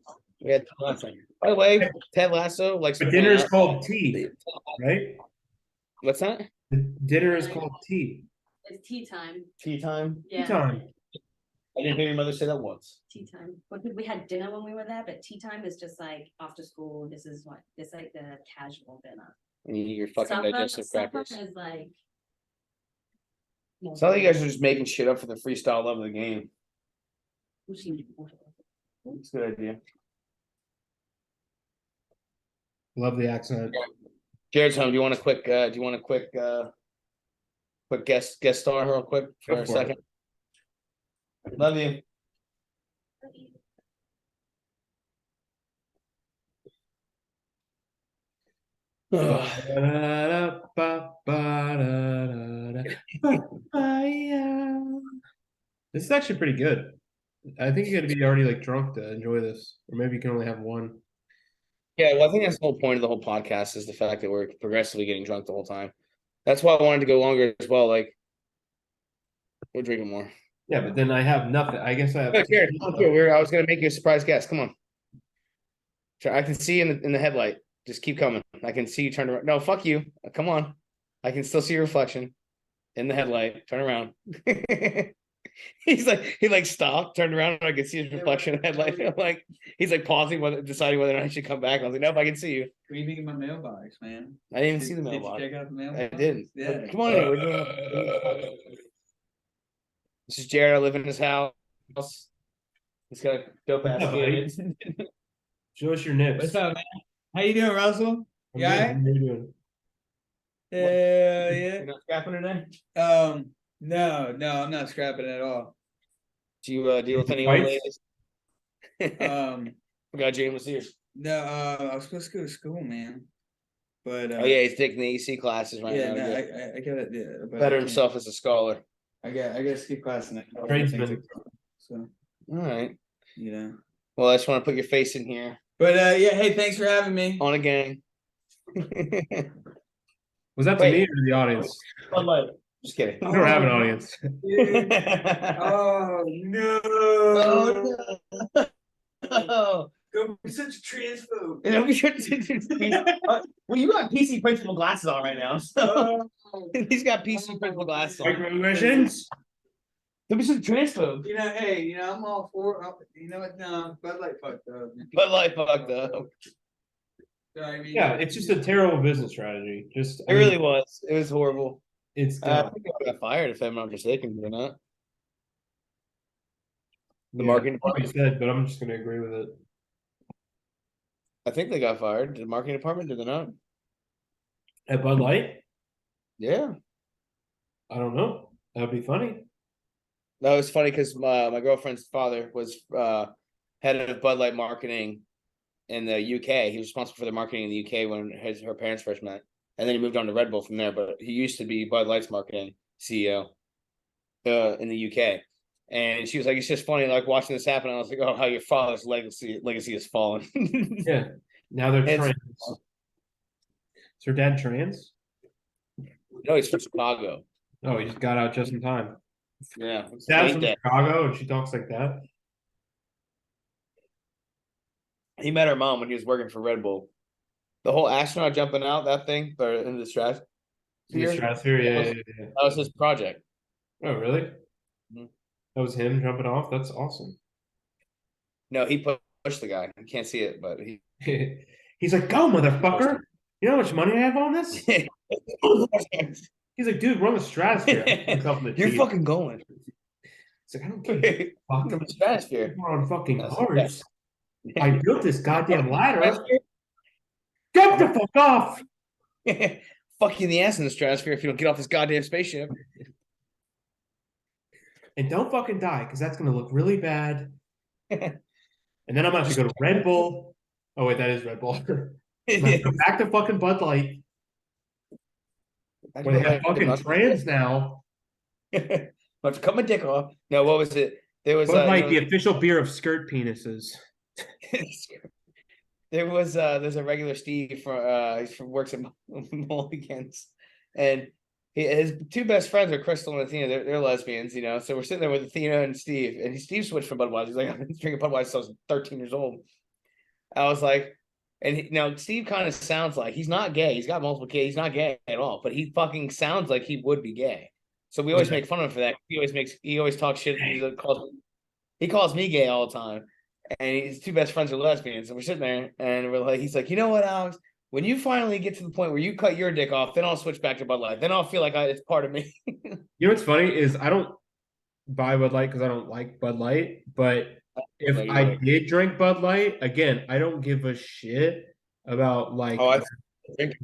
We had tea last night. By the way, Ted Lasso likes to But point dinner is out. called tea, right? What's that? The dinner is called tea. It's tea time. Tea time. Tea Yeah, time. I didn't hear your mother say that once. tea time. But we had dinner when we were there, but tea time is just like after school. This is what it's like the casual dinner. And you eat your fucking digestive crackers. Supper is like. It's not like you guys are just making shit up for the freestyle love of the game. It's a good idea. Love the accent. Jared's home. Do you want a quick? Quick guest star real quick for Go a for second? Love you. This is actually pretty good. I think you got to be already like drunk to enjoy this, or maybe you can only have one. Yeah, well, I think that's the whole point of the whole podcast is the fact that we're progressively getting drunk the whole time. That's why I wanted to go longer as well. Like, we're drinking more. Yeah, but then I have nothing. I guess I have. Oh, Jared, come here. I was gonna make you a surprise guest. Come on. I can see you in the headlight. Just keep coming. I can see you turn around. No, fuck you. Come on. I can still see your reflection in the headlight. Turn around. He stopped, turned around, and I could see his reflection in the headlight. I'm like, he's like pausing, deciding whether or not I should come back. I was like, nope, I can see you. What do you think of my mailbox, man? I didn't even see the mailbox. Did you check out the mailbox? I didn't. Yeah. Come on in. We're doing. This is Jared. I live in his house. He's got a dope ass Yeah, buddy. kid. Show us your nips. What's up, man? How you doing, Russell? I'm You good. alright? How you doing? Yeah, You're not scrapping today? No, I'm not scrapping at all. Do you deal with any old Fights? ladies? Um, Forgot James was here. no, I was supposed to go to school, man. But Oh yeah, he's taking the EC classes right yeah, now. no, to I got it. Yeah, but better I can't- himself as a scholar. I got to skip class tonight. Tradesman. So All right. you know. Well, I just want to put your face in here But yeah, hey, thanks for having me. on a gang. Was that to Wait. me or to the audience? Just kidding. We don't have an audience. Oh no! Oh. Go be such a transphobe. Well, you got PC principal glasses on right now. So he's got PC principal glasses on. Microaggressions. Don't be such a transphobe. Hey, I'm all for. You know what? No, Bud Light fucked up. But like fucked up. So, I mean, Yeah, it's just a terrible business strategy. Just It really was. It was horrible. It's I dumb. think I got fired if I'm not mistaken, or not. The Yeah, marketing what you department. said, but I'm just gonna agree with it. I think they got fired. Did the marketing department? Did they not? At Bud Light, Yeah. I don't know. That'd be funny. No, it's funny because my girlfriend's father was head of Bud Light marketing in the UK. He was responsible for the marketing in the UK when her parents first met, and then he moved on to Red Bull from there. But he used to be Bud Light's marketing CEO in the UK. And she was like, "It's just funny, like watching this happen." I was like, "Oh, how your father's legacy has fallen." Yeah. Now they're It's- trans. Is her dad trans? No, he's from Chicago. Oh, he just got out just in time. Yeah, Dad's Ain't from that- Chicago, and she talks like that. He met her mom when he was working for Red Bull. The whole astronaut jumping out that thing or in the stratosphere. In the stratosphere, yeah. That was his project. Oh, really? Mhm. That was him jumping off. That's awesome. No, he pushed the guy. You can't see it, but he. He's like, "Go, motherfucker! You know how much money I have on this?" He's like, "Dude, we're on the stratosphere." You're fucking going. It's like, I don't care. Fuck. From the stratosphere. We're on fucking That's Mars. I built this goddamn ladder. Get the fuck off! Fuck you in the ass in the stratosphere if you don't get off this goddamn spaceship. And don't fucking die, because that's gonna look really bad. And then I'm gonna have to go to Red Bull. Oh wait, that is Red Bull. I'm gonna go back to fucking Bud Light. When they have fucking trans now. I have to cut my dick off. No, what was it? There was Bud Light, the official beer of skirt penises. there's a regular Steve from works at Mulligan's, and his two best friends are Crystal and Athena. They're lesbians, you know. So we're sitting there with Athena and Steve, and Steve switched from Budweiser. He's like, I've been drinking Budweiser since I was 13 years old. I was like, and now Steve kind of sounds like he's not gay. He's got multiple kids. He's not gay at all, but he fucking sounds like he would be gay. So we always make fun of him for that. He always talks shit. He calls me gay all the time. And his two best friends are lesbians. And we're sitting there and we're like, he's like, you know what, Alex? When you finally get to the point where you cut your dick off, then I'll switch back to Bud Light. Then I'll feel like it's part of me. You know what's funny is I don't buy Bud Light because I don't like Bud Light, but if I did drink Bud Light, again, I don't give a shit about like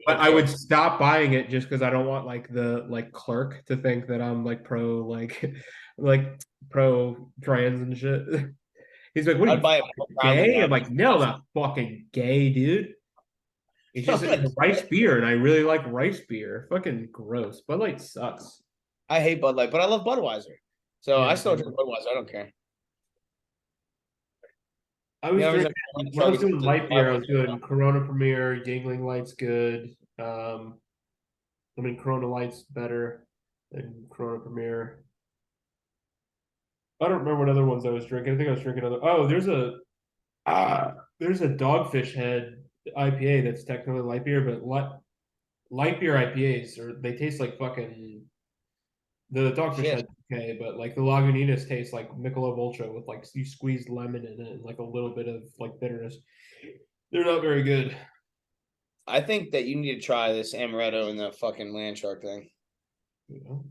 but I would stop buying it just because I don't want like the clerk to think that I'm like pro like pro trans and shit. He's like, what are you gay? I'm like, no, I'm not fucking gay, dude. It's just a rice beer, and I really like rice beer. Fucking gross. Bud Light sucks. I hate Bud Light, but I love Budweiser. So I still drink Budweiser. I don't care. When I was doing light beer, I was doing Corona Premier, Yingling Light's good. I mean, Corona Light's better than Corona Premier. I don't remember what other ones I was drinking. I think I was drinking other. Oh, there's a Dogfish Head IPA that's technically light beer, but light beer IPAs they taste like fucking. The Dogfish Head's okay, but like the Lagunitas tastes like Michelob Ultra with like you squeeze lemon in it and like a little bit of like bitterness. They're not very good. I think that you need to try this amaretto and the fucking land shark thing. You know,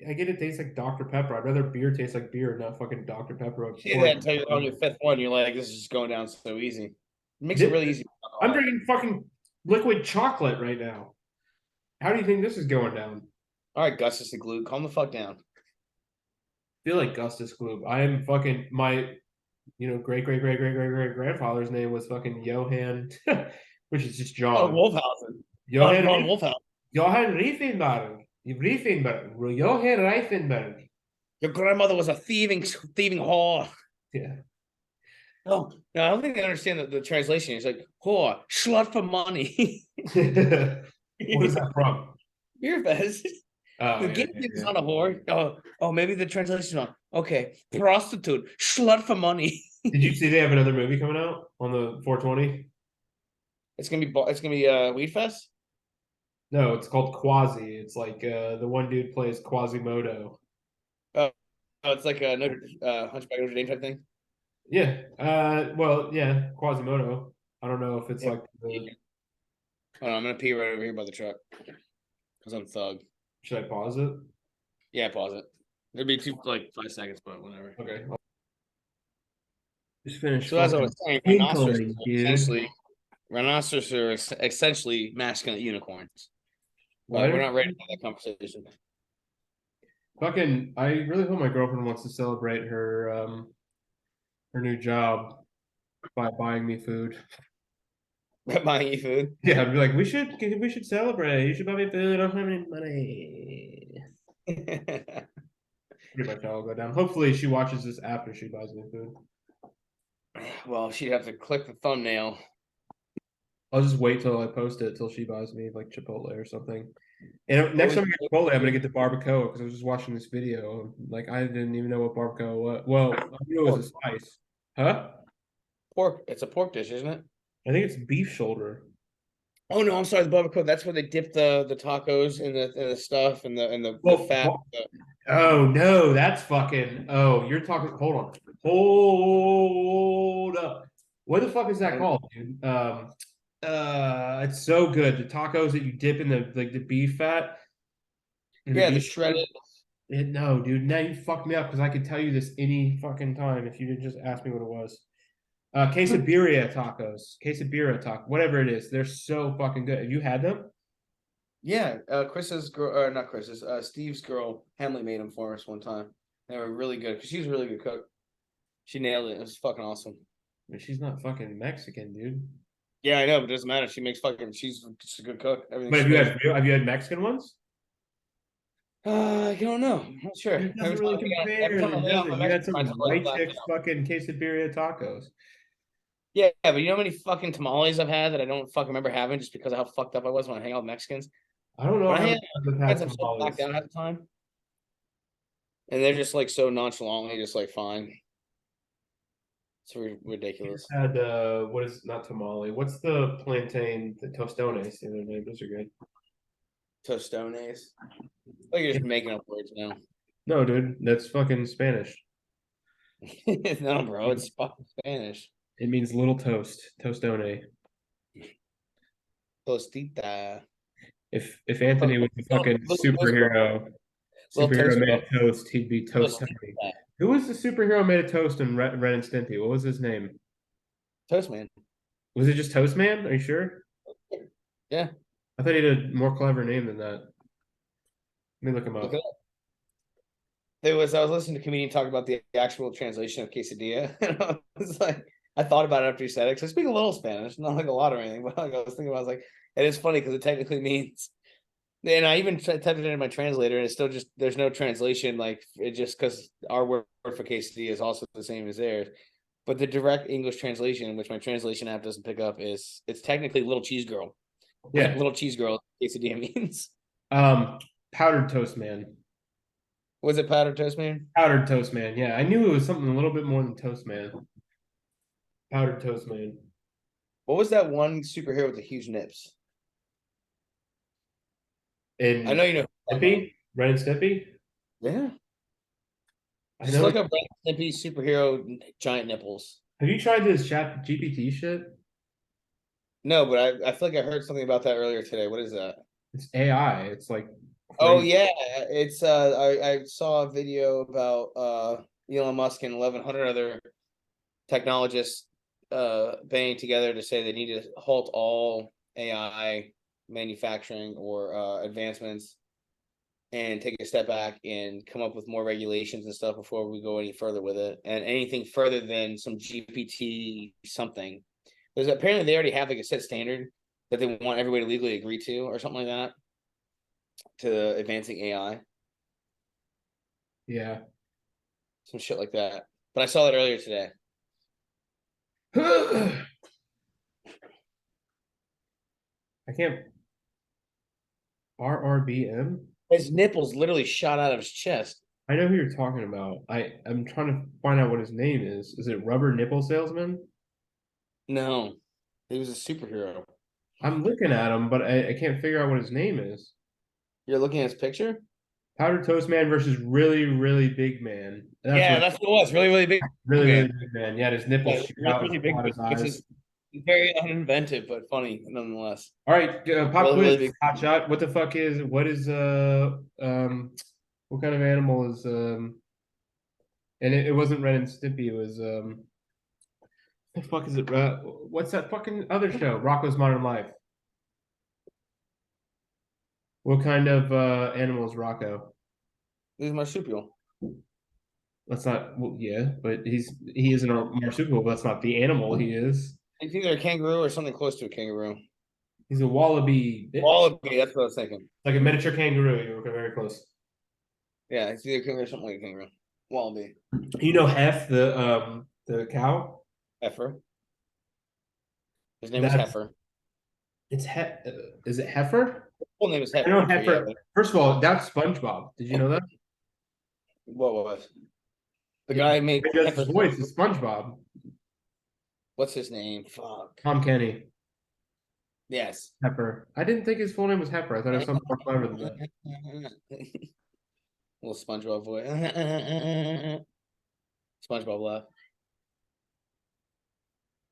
I get it tastes like Dr. Pepper. I'd rather beer taste like beer, not fucking Dr. Pepper. See that until you're on your fifth one, you're like, this is just going down so easy. It makes it really easy. I'm drinking fucking liquid chocolate right now. How do you think this is going down? All right, Gustus the Glue, calm the fuck down. I feel like Gustus Glue. I am fucking my, great grandfather's name was fucking Johann, which is just John. Oh, Wolfhausen. Johann Wolfhausen. Johann Reifenberg. Johann Reifenberg. Your grandmother was a thieving whore. Yeah. Oh, no, I don't think they understand the translation. It's like whore, slut for money. What is that from? Beer Fest. Oh, the is not a whore. Oh, maybe the translation on. Okay, prostitute, slut for money. Did you see they have another movie coming out on the 420? It's gonna be Weed Fest. No, it's called Quasi. It's like the one dude plays Quasimodo. Oh, it's like a Hunchback of Notre Dame type thing. Yeah. Well, yeah, Quasimodo. I don't know if it's like the. Hold on, I'm gonna pee right over here by the truck because I'm thug. Should I pause it? Yeah, pause it. It'd be 5 seconds, but whatever. Okay. Just finish. So as I was saying, rhinoceros are essentially masculine unicorns. But we're not ready for that conversation. Fucking, I really hope my girlfriend wants to celebrate her new job by buying me food. Buying you food? Yeah, I'd be like, we should celebrate. You should buy me food. I don't have any money. Pretty much how I'll go down. Hopefully she watches this after she buys me food. Well, she'd have to click the thumbnail. I'll just wait till I post it till she buys me like Chipotle or something. And next time I get Chipotle, I'm gonna get the barbacoa because I was just watching this video. Like I didn't even know what barbacoa was. Well, I knew it was a spice. Huh? Pork. It's a pork dish, isn't it? I think it's beef shoulder. Oh no, I'm sorry, the barbacoa. That's where they dip the tacos in the stuff and the fat. Oh no, that's fucking. Oh, you're talking. Hold up. What the fuck is that called, dude? It's so good. The tacos that you dip in the beef fat. Yeah, the shredded. No, dude. Now you fucked me up because I could tell you this any fucking time if you didn't just ask me what it was. Quesabirria tacos. Quesabirria taco. Whatever it is. They're so fucking good. Have you had them? Yeah. Chris's girl, not Chris's, Steve's girl, Henley made them for us one time. They were really good because she's a really good cook. She nailed it. It was fucking awesome. But she's not fucking Mexican, dude. Yeah, I know, but it doesn't matter. She's a good cook. But have you had Mexican ones? I don't know. I'm not sure. It doesn't really compare. You had some white chick fucking quesadilla tacos. Yeah, but you know how many fucking tamales I've had that I don't fucking remember having just because of how fucked up I was when I hang out with Mexicans? I don't know But how I many had times I've had friends I'm so back tamales. down half the time. And they're just like so nonchalantly just like fine. It's ridiculous. Had what is not tamale? What's the plantain? The tostones. The other name. Those are good. Tostones. Like you're just making up words now. No, dude, that's fucking Spanish. No, bro, it's fucking Spanish. It means little toast. Tostone. Tostita. If Anthony was a fucking Little toast girl. Little superhero toast made girl. of toast, he'd be Toast Tony. Tostita. Who was the superhero made of toast in Ren and Stimpy? What was his name? Toast man. Was it just Toast Man? Are you sure? Yeah. I thought he had a more clever name than that. Let me look him Look up. it up. I was listening to a comedian talk about the actual translation of quesadilla. And I was like, I thought about it after he said it, because I speak a little Spanish, not like a lot or anything, but like I was thinking about, I was like, it is funny because it technically means, and I even typed it in my translator, and it's still just there's no translation, like it just because our word for quesadilla is also the same as theirs. But the direct English translation, which my translation app doesn't pick up, is it's technically little cheese girl. Yeah. Little cheese girl quesadilla means. Powdered Toast Man. Was it powdered toast man? Powdered Toast Man. Yeah, I knew it was something a little bit more than Toast Man. Powdered Toast Man. What was that one superhero with the huge nips? And I know you know. Stimpy? Ren and Stimpy? Yeah. I Just know. look up Ren and Stimpy superhero giant nipples. Have you tried this chat GPT shit? No, but I feel like I heard something about that earlier today. What is that? It's AI. It's like Oh crazy. yeah, it's I saw a video about Elon Musk and 1,100 other technologists banding together to say they need to halt all AI manufacturing or advancements and take a step back and come up with more regulations and stuff before we go any further with it. And anything further than some GPT something. Because apparently they already have like a set standard that they want everybody to legally agree to or something like that to advancing AI. Yeah. Some shit like that. But I saw that earlier today. I can't. RRBM? His nipples literally shot out of his chest. I know who you're talking about. I'm trying to find out what his name is. Is it Rubber Nipple Salesman? No, he was a superhero. I'm looking at him, but I can't figure out what his name is. You're looking at his picture? Powdered Toast Man versus really, really big man. That's what it was. Really, really big. Really, man. really big man. Yeah, his nipples Yeah, shoot really, out really big, of his which eyes. is very uninventive, but funny nonetheless. All right, pop Really, quiz, really big. hot shot. What is what kind of animal is and it wasn't Ren and Stimpy, it was the fuck is it? What's that fucking other show? Rocko's Modern Life. What kind of animal is Rocco? He's a marsupial. That's not well, yeah, but he is a marsupial, but that's not the animal he is. It's either a kangaroo or something close to a kangaroo. He's a wallaby bitch. Wallaby, that's what I was thinking. Like a miniature kangaroo. You were very close. Yeah, it's either kangaroo or something like a kangaroo. Wallaby. You know Hef, the cow? Heifer. His name is That's Heifer. it's is it Heifer? Full name is I Heifer. know Yeah, Heifer. but First of all, that's SpongeBob. Did you know that? what was the guy who made He does Heifer's his voice. It's SpongeBob. What's his name? Fuck. Tom Kenny. Yes. Heifer. I didn't think his full name was Heifer. I thought it was something more clever than that. Little SpongeBob voice. SpongeBob laugh.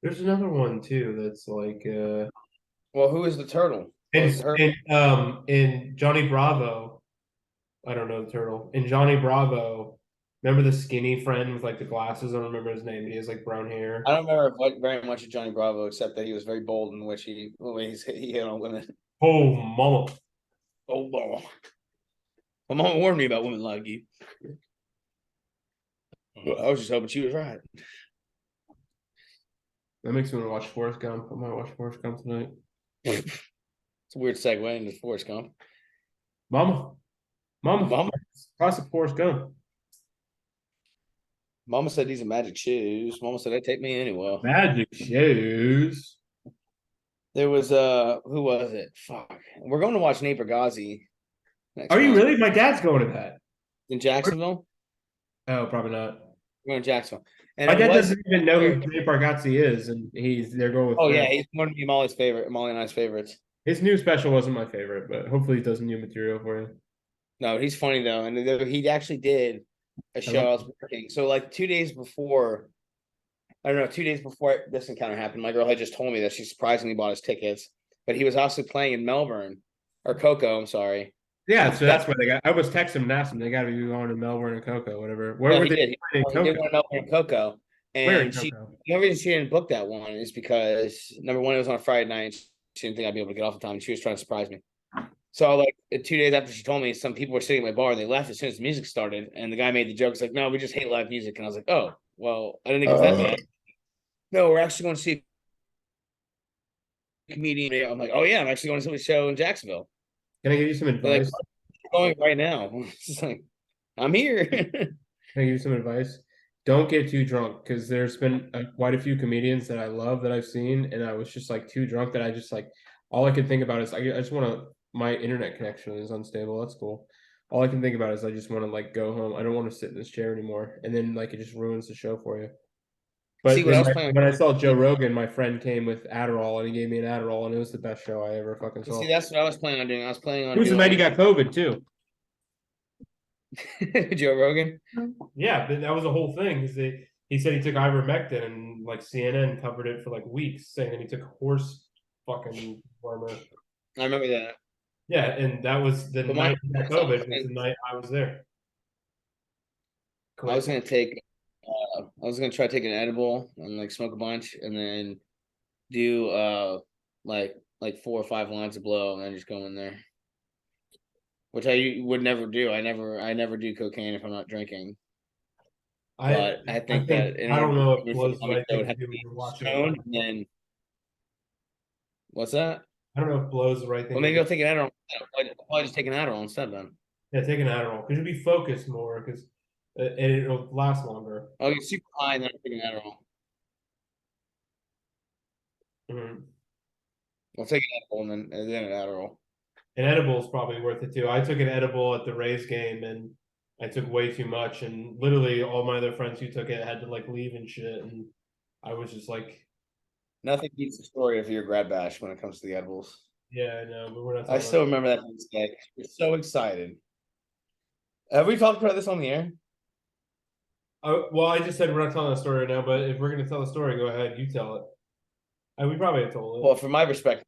There's another one too that's like Well, who is the turtle? in Johnny Bravo. I don't know the turtle. In Johnny Bravo, remember the skinny friend with like the glasses? I don't remember his name, but he has like brown hair. I don't remember very much of Johnny Bravo, except that he was very bold in which he hit on women. Oh mama. Oh, boy. My mom warned me about women like you. Well, I was just hoping she was right. That makes me want to watch Forrest Gump. I might watch Forrest Gump tonight. It's a weird segue into Forrest Gump. Mama. Mama Classic Forrest Gump. said these are magic shoes. Mama said they take me anywhere. Magic shoes. There was who was it? Fuck. We're going to watch Nate Bargatze next Are you month really? My dad's going to that. in Jacksonville. Oh, probably not. We're going to Jacksonville. And My it dad was doesn't even know who Jay Bargatze is, and they're going with oh yeah, friends. he's one of Molly's favorite, Molly and I's favorites. His new special wasn't my favorite, but hopefully he does new material for you. No, he's funny though, and he actually did a show I was working. So like 2 days before, I don't know, 2 days before this encounter happened, my girl had just told me that she surprisingly bought his tickets, but he was also playing in Melbourne or Coco. I'm sorry. Yeah, so that's where they got. I was texting him and asking him. They got to be going to Melbourne and Coco, whatever. Where No, were he they did. playing in He did Coco? want to Melbourne and Coco, Where in and Coco? the only reason she didn't book that one is because number one, it was on a Friday night. She didn't think I'd be able to get off in time. She was trying to surprise me. So like 2 days after she told me, some people were sitting at my bar and they left as soon as the music started. And the guy made the joke, it's like, no, we just hate live music. And I was like, oh, well, I didn't think it was that bad. No, we're actually going to see a comedian. I'm like, oh yeah, I'm actually going to see a show in Jacksonville. Can I give you some They're advice? like, going right now. It's like, I'm here. Can I give you some advice? Don't get too drunk because there's been quite a few comedians that I love that I've seen, and I was just like too drunk that I just like all I could think about is I just want to. My internet connection is unstable. That's cool. All I can think about is I just want to like go home. I don't want to sit in this chair anymore, and then like it just ruins the show for you. But See what I was planning. when I saw Joe Rogan, my friend came with Adderall and he gave me an Adderall, and it was the best show I ever fucking saw. See, that's what I was planning on doing. I was planning on It was the night he got COVID too. Joe Rogan. Yeah, but that was the whole thing. He said he took ivermectin and like CNN covered it for like weeks, saying that he took horse fucking warmer. I remember that. Yeah, and that was the night he got COVID. Was the night I was there. I was gonna take. I was gonna try to take an edible and like smoke a bunch, and then do like 4 or 5 lines of blow, and then just go in there. Which I would never do. I never do cocaine if I'm not drinking. But I think that in I don't know if order it for was me the right to thing have to to do be when you're watching stoned, it. and then what's that? I don't know if blow is the right thing. Well, maybe I'll take an Adderall. I'll probably just take an Adderall instead then. Yeah, take an Adderall because you'll be focused more because and it'll last longer. I'll get super high and then I'll take an Adderall. Mm-hmm. I'll take an edible and then an Adderall. An edible is probably worth it too. I took an edible at the Rays game and I took way too much, and literally all my other friends who took it had to like leave and shit, and I was just like, nothing beats the story of your grad bash when it comes to the edibles. yeah, I know, but we're not. I still remember that day. We're so excited. Have we talked about this on the air? Well, I just said we're not telling the story right now, but if we're gonna tell the story, go ahead, you tell it. We probably have told it. Well, from my perspective,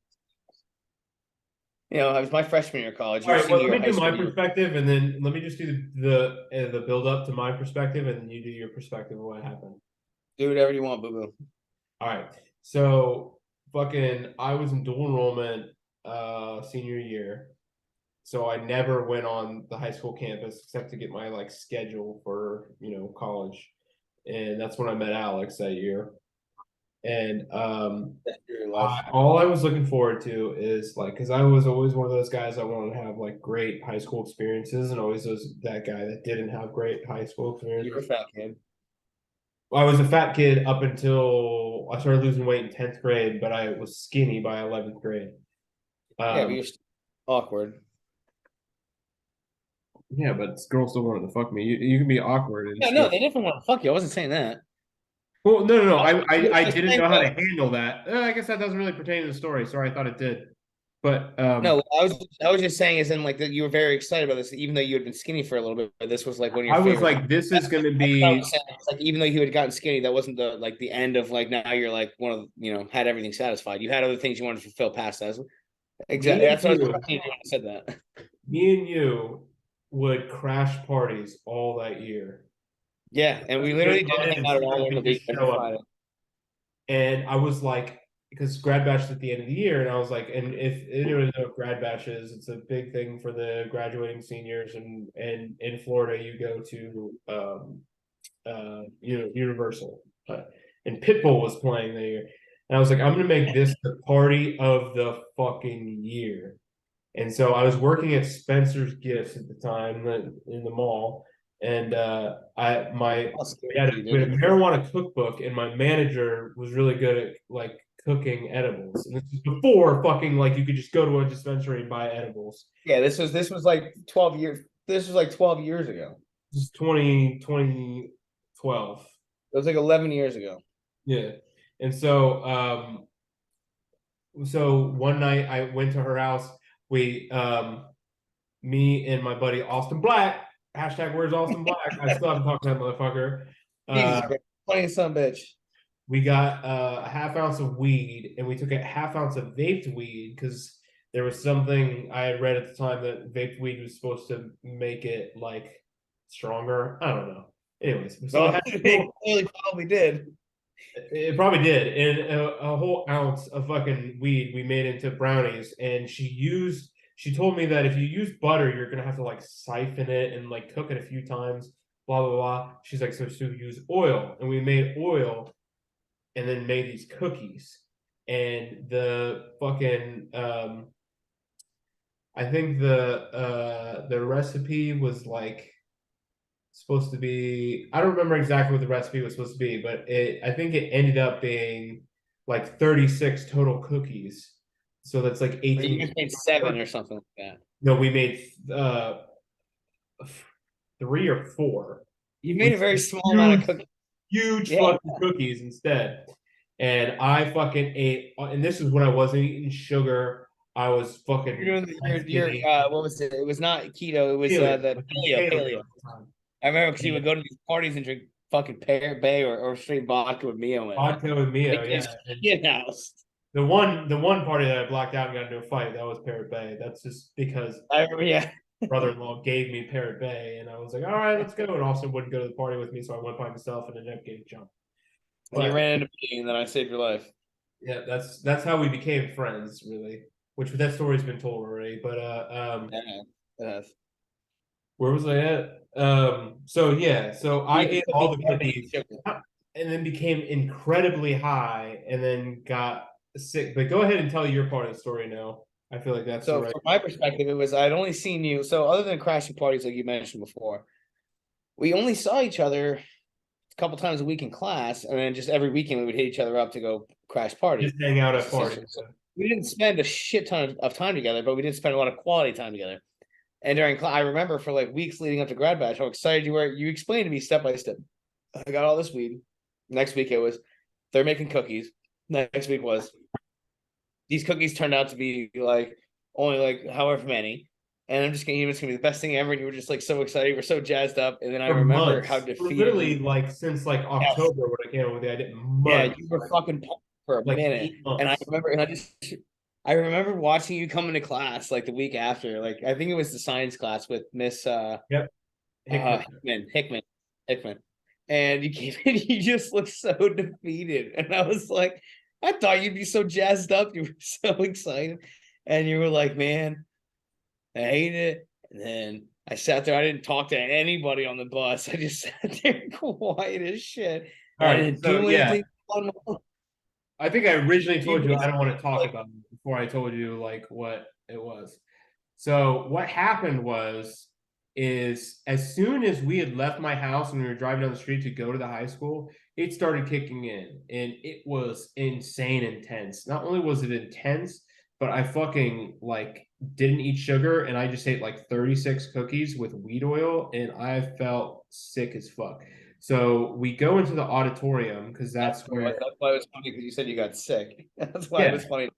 it was my freshman year of college. All right, well, let me do my perspective, and then let me just do the build up to my perspective, and then you do your perspective of what happened. Do whatever you want, boo boo. All right, so I was in dual enrollment senior year, so I never went on the high school campus except to get my like schedule for college, and that's when I met Alex that year. And all I was looking forward to is like, because I was always one of those guys that wanted to have like great high school experiences, and always was that guy that didn't have great high school experiences. You were a fat kid. I was a fat kid up until I started losing weight in 10th grade, but I was skinny by 11th grade. Yeah, but you're awkward. Yeah, but girls still wanted to fuck me. You can be awkward. And yeah, no, they definitely want to fuck you. I wasn't saying that. Well, no. I didn't know how to handle that. I guess that doesn't really pertain to the story. Sorry, I thought it did. But no, I was just saying, as in like that you were very excited about this, even though you had been skinny for a little bit. But this was like one of your. I was like, this is going to be like, even though you had gotten skinny, that wasn't the end of like now you're like one of had everything satisfied. You had other things you wanted to fulfill past that. Exactly. That's what I was when I said that. Me and you would crash parties all that year. Yeah, and we literally did hang out all over the weekend. And I was like, because grad bash is at the end of the year, and I was like, and if anyone knows what grad bash is, it's a big thing for the graduating seniors, and in Florida you go to Universal, and Pitbull was playing that year, and I was like, I'm gonna make this the party of the fucking year. And so I was working at Spencer's Gifts at the time in the mall, and we had a marijuana cookbook, and my manager was really good at like cooking edibles. And this was before fucking like you could just go to a dispensary and buy edibles. Yeah, this was like 12 years. This was like 12 years ago. This is 2012. It was like 11 years ago. Yeah. And so one night I went to her house. We me and my buddy Austin Black, hashtag where's Austin Black? I still haven't talked to that motherfucker. Jesus Christ. Funny son of a bitch. We got a half ounce of weed and we took a half ounce of vaped weed because there was something I had read at the time that vaped weed was supposed to make it like stronger. I don't know. Anyways, so It clearly probably did. it probably did. And a whole ounce of fucking weed we made into brownies. And she told me that if you use butter, you're gonna have to like siphon it and like cook it a few times, blah blah blah. She's like, so use oil. And we made oil and then made these cookies. And the fucking I think the recipe was like supposed to be, I don't remember exactly what the recipe was supposed to be, but I think it ended up being like 36 total cookies. So that's like 18. You guys made 7 or something like that. No, we made 3 or 4. You made a very small amount of cookies. Huge fucking cookies instead. And I fucking ate, and this is when I wasn't eating sugar. I was fucking. You're doing what was it? It was not keto. It was the paleo. I remember because you would go to these parties and drink fucking pear bay or straight vodka with Mio in it. Vodka with Mio, yeah. The one party that I blacked out and got into a fight, that was Parrot Bay. That's just because I remember, brother-in-law gave me Parrot Bay, and I was like, all right, let's go. And Austin wouldn't go to the party with me, so I went by myself and ended up getting jumped. And you ran into me, and then I saved your life. Yeah, that's how we became friends, really. Which that story's been told already, but it has. Where was I at? So I ate all the cookies and then became incredibly high and then got sick. But go ahead and tell your part of the story now. I feel like that's so. From my perspective, it was I'd only seen you. So other than crashing parties like you mentioned before, we only saw each other a couple times a week in class, and then just every weekend we would hit each other up to go crash parties. Just hang out at parties. So we didn't spend a shit ton of time together, but we did spend a lot of quality time together. And during class, I remember for like weeks leading up to grad batch, how excited you were. You explained to me step by step. I got all this weed. Next week it was they're making cookies. Next week was these cookies turned out to be like only like however many. And it's gonna be the best thing ever. And you were just like so excited. You were so jazzed up. And then I remember months. How defeated. Literally like since like October when I came up with the idea. Yeah, you were fucking pumped for a minute. And I remember, I remember watching you come into class like the week after. Like I think it was the science class with Miss Hickman. And you came in, you just looked so defeated. And I was like, I thought you'd be so jazzed up. You were so excited. And you were like, man, I hate it. And then I sat there. I didn't talk to anybody on the bus. I just sat there quiet as shit. I didn't do anything. I think I originally told you I don't want to talk about it before I told you like what it was. So what happened is as soon as we had left my house and we were driving down the street to go to the high school, it started kicking in and it was insane intense. Not only was it intense, but I fucking like didn't eat sugar and I just ate like 36 cookies with weed oil and I felt sick as fuck. So we go into the auditorium because that's where. That's why it was funny because you said you got sick. That's why it was funny.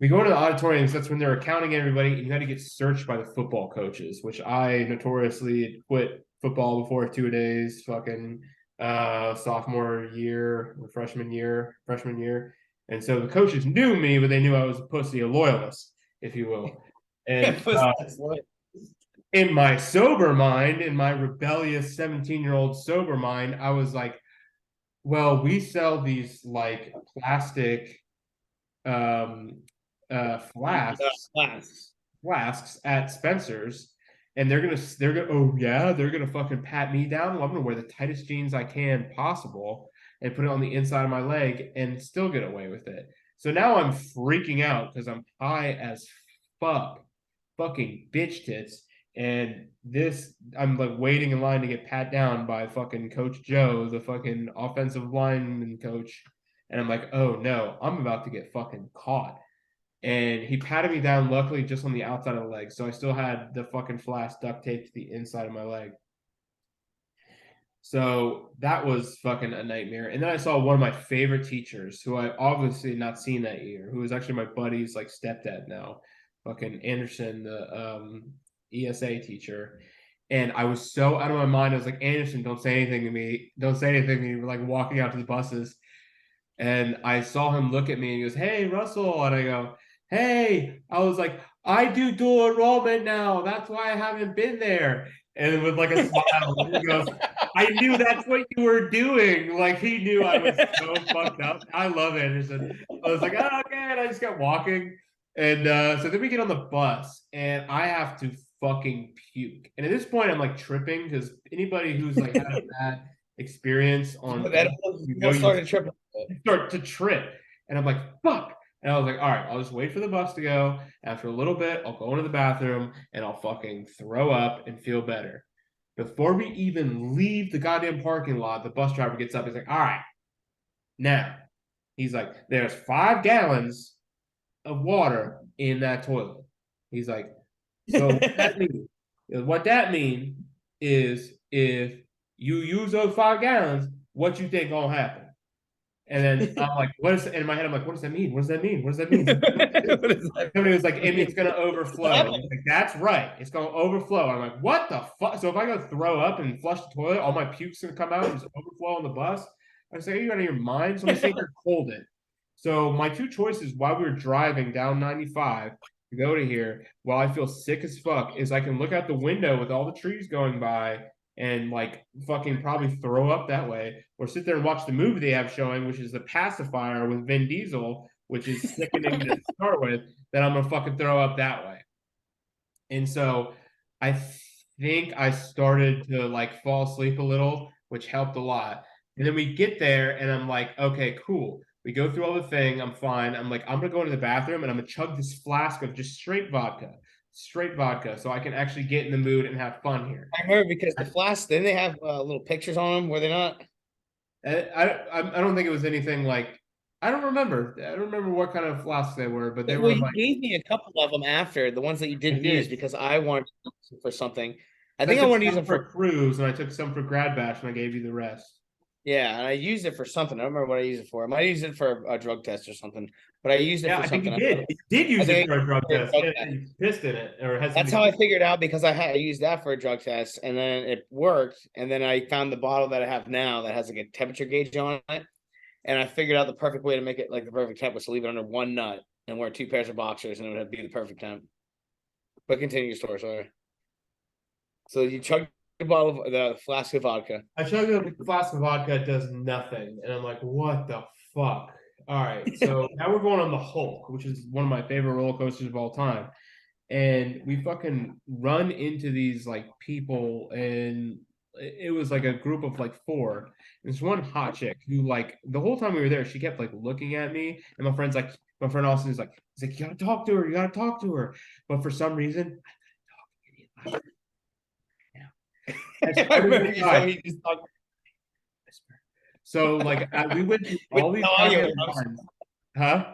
We go into the auditorium because that's when they're accounting everybody and you had to get searched by the football coaches, which I notoriously quit football before 2 days, fucking sophomore year or freshman year. And so the coaches knew me, but they knew I was a pussy, a loyalist, if you will. And in my sober mind, in my rebellious 17-year-old sober mind, I was like, well, we sell these like plastic flasks at Spencer's, and they're gonna fucking pat me down. Well, I'm gonna wear the tightest jeans I can possible and put it on the inside of my leg and still get away with it. So now I'm freaking out because I'm high as fucking bitch tits. And I'm like waiting in line to get pat down by fucking Coach Joe, the fucking offensive lineman coach. And I'm like, oh no, I'm about to get fucking caught. And he patted me down, luckily just on the outside of the leg. So I still had the fucking flask duct taped to the inside of my leg. So that was fucking a nightmare. And then I saw one of my favorite teachers, who I obviously not seen that year, who was actually my buddy's like stepdad now, fucking Anderson, the ESA teacher. And I was so out of my mind. I was like, Anderson, don't say anything to me. Don't say anything to me. We're like walking out to the buses. And I saw him look at me and he goes, hey, Russell. And I go, hey, I was like, I do dual enrollment now. That's why I haven't been there. And with like a smile, he goes, I knew that's what you were doing. Like he knew I was so fucked up. I love Anderson. I was like, oh, okay. And I just kept walking. And so then we get on the bus and I have to fucking puke. And at this point, I'm like tripping because anybody who's like had a bad experience on That you started tripping. start to trip. And I'm like, fuck. And I was like, all right, I'll just wait for the bus to go. After a little bit, I'll go into the bathroom and I'll fucking throw up and feel better. Before we even leave the goddamn parking lot, the bus driver gets up. He's like, all right, now. He's like, there's 5 gallons of water in that toilet. He's like, so what that means is if you use those 5 gallons, what you think gonna happen? And then I'm like, what is, in my head, I'm like, what does that mean? What does that mean? What does that mean? Somebody was like, it's going to overflow. And I was like, that's right. It's going to overflow. I'm like, what the fuck? So if I go throw up and flush the toilet, all my puke's going to come out and just overflow on the bus. I was like, are you out of your mind? So I'm sitting here hold it. So my 2 choices while we were driving down 95 to go to here, while I feel sick as fuck, is I can look out the window with all the trees going by and like fucking probably throw up that way, or sit there and watch the movie they have showing, which is The Pacifier with Vin Diesel, which is sickening to start with, that I'm gonna fucking throw up that way. And so I think I started to like fall asleep a little, which helped a lot. And then we get there and I'm like, okay, cool. We go through all the thing. I'm fine. I'm like, I'm gonna go into the bathroom and I'm gonna chug this flask of just straight vodka, so I can actually get in the mood and have fun here. I remember because the flask, didn't they have little pictures on them? Were they not? I don't think it was anything like, I don't remember. I don't remember what kind of flasks they were, but they Well, were you like, gave me a couple of them after the ones that you didn't use because I wanted to use them for something. I think I took wanted to use some them for for cruise and I took some for grad bash and I gave you the rest. yeah, and I used it for something. I don't remember what I used it for. I might use it for a drug test or something, but I used it Yeah, for I think something. you did. You did use it think for a drug for a test. drug Yeah, test. you pissed in it or had That's something. how I figured out because I used that for a drug test and then it worked. And then I found the bottle that I have now that has like a temperature gauge on it. And I figured out the perfect way to make it like the perfect temp was to leave it under one nut and wear 2 pairs of boxers and it would be the perfect temp. But continue your story, sorry. So you chug the bottle of the flask of vodka. I chugged a flask of vodka, it does nothing. And I'm like, what the fuck? All right. So now we're going on the Hulk, which is one of my favorite roller coasters of all time. And we fucking run into these like people, and it was like a group of like 4. There's one hot chick who like the whole time we were there, she kept like looking at me, and my friend Austin is like, he's like, you gotta talk to her, you gotta talk to her. But for some reason, I couldn't talk. I remember you told me you just talked. So like we went through all these goddamn lines, huh?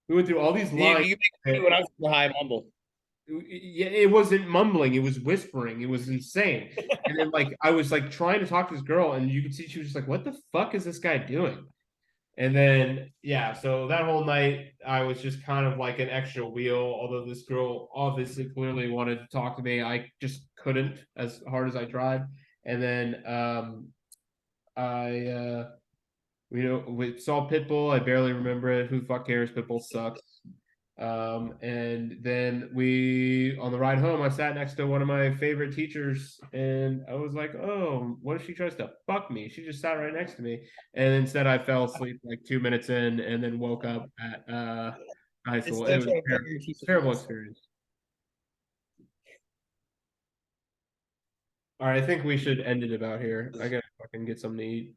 We went through all these lines. You make me when I was high mumble. Yeah, it wasn't mumbling, it was whispering. It was insane. And then like I was like trying to talk to this girl, and you could see she was just like, what the fuck is this guy doing? And then yeah, so that whole night I was just kind of like an extra wheel, although this girl obviously clearly wanted to talk to me. I just couldn't as hard as I tried. And then I we saw Pitbull. I barely remember it. Who the fuck cares? Pitbull sucks. And then we, on the ride home, I sat next to one of my favorite teachers, and I was like, oh, what if she tries to fuck me? She just sat right next to me. And instead I fell asleep like 2 minutes in and then woke up at high school. It was a terrible experience. All right, I think we should end it about here. I gotta fucking get something to eat.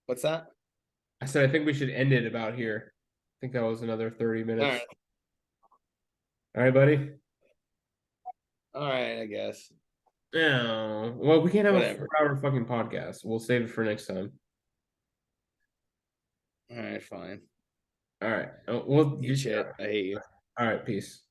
What's that? I said I think we should end it about here. I think that was another 30 minutes. All right, buddy. All right, I guess. Yeah. Well, we can't have Whatever. a 4-hour fucking podcast. We'll save it for next time. All right, fine. All right. Well, You shit. I hate you. all right. Peace.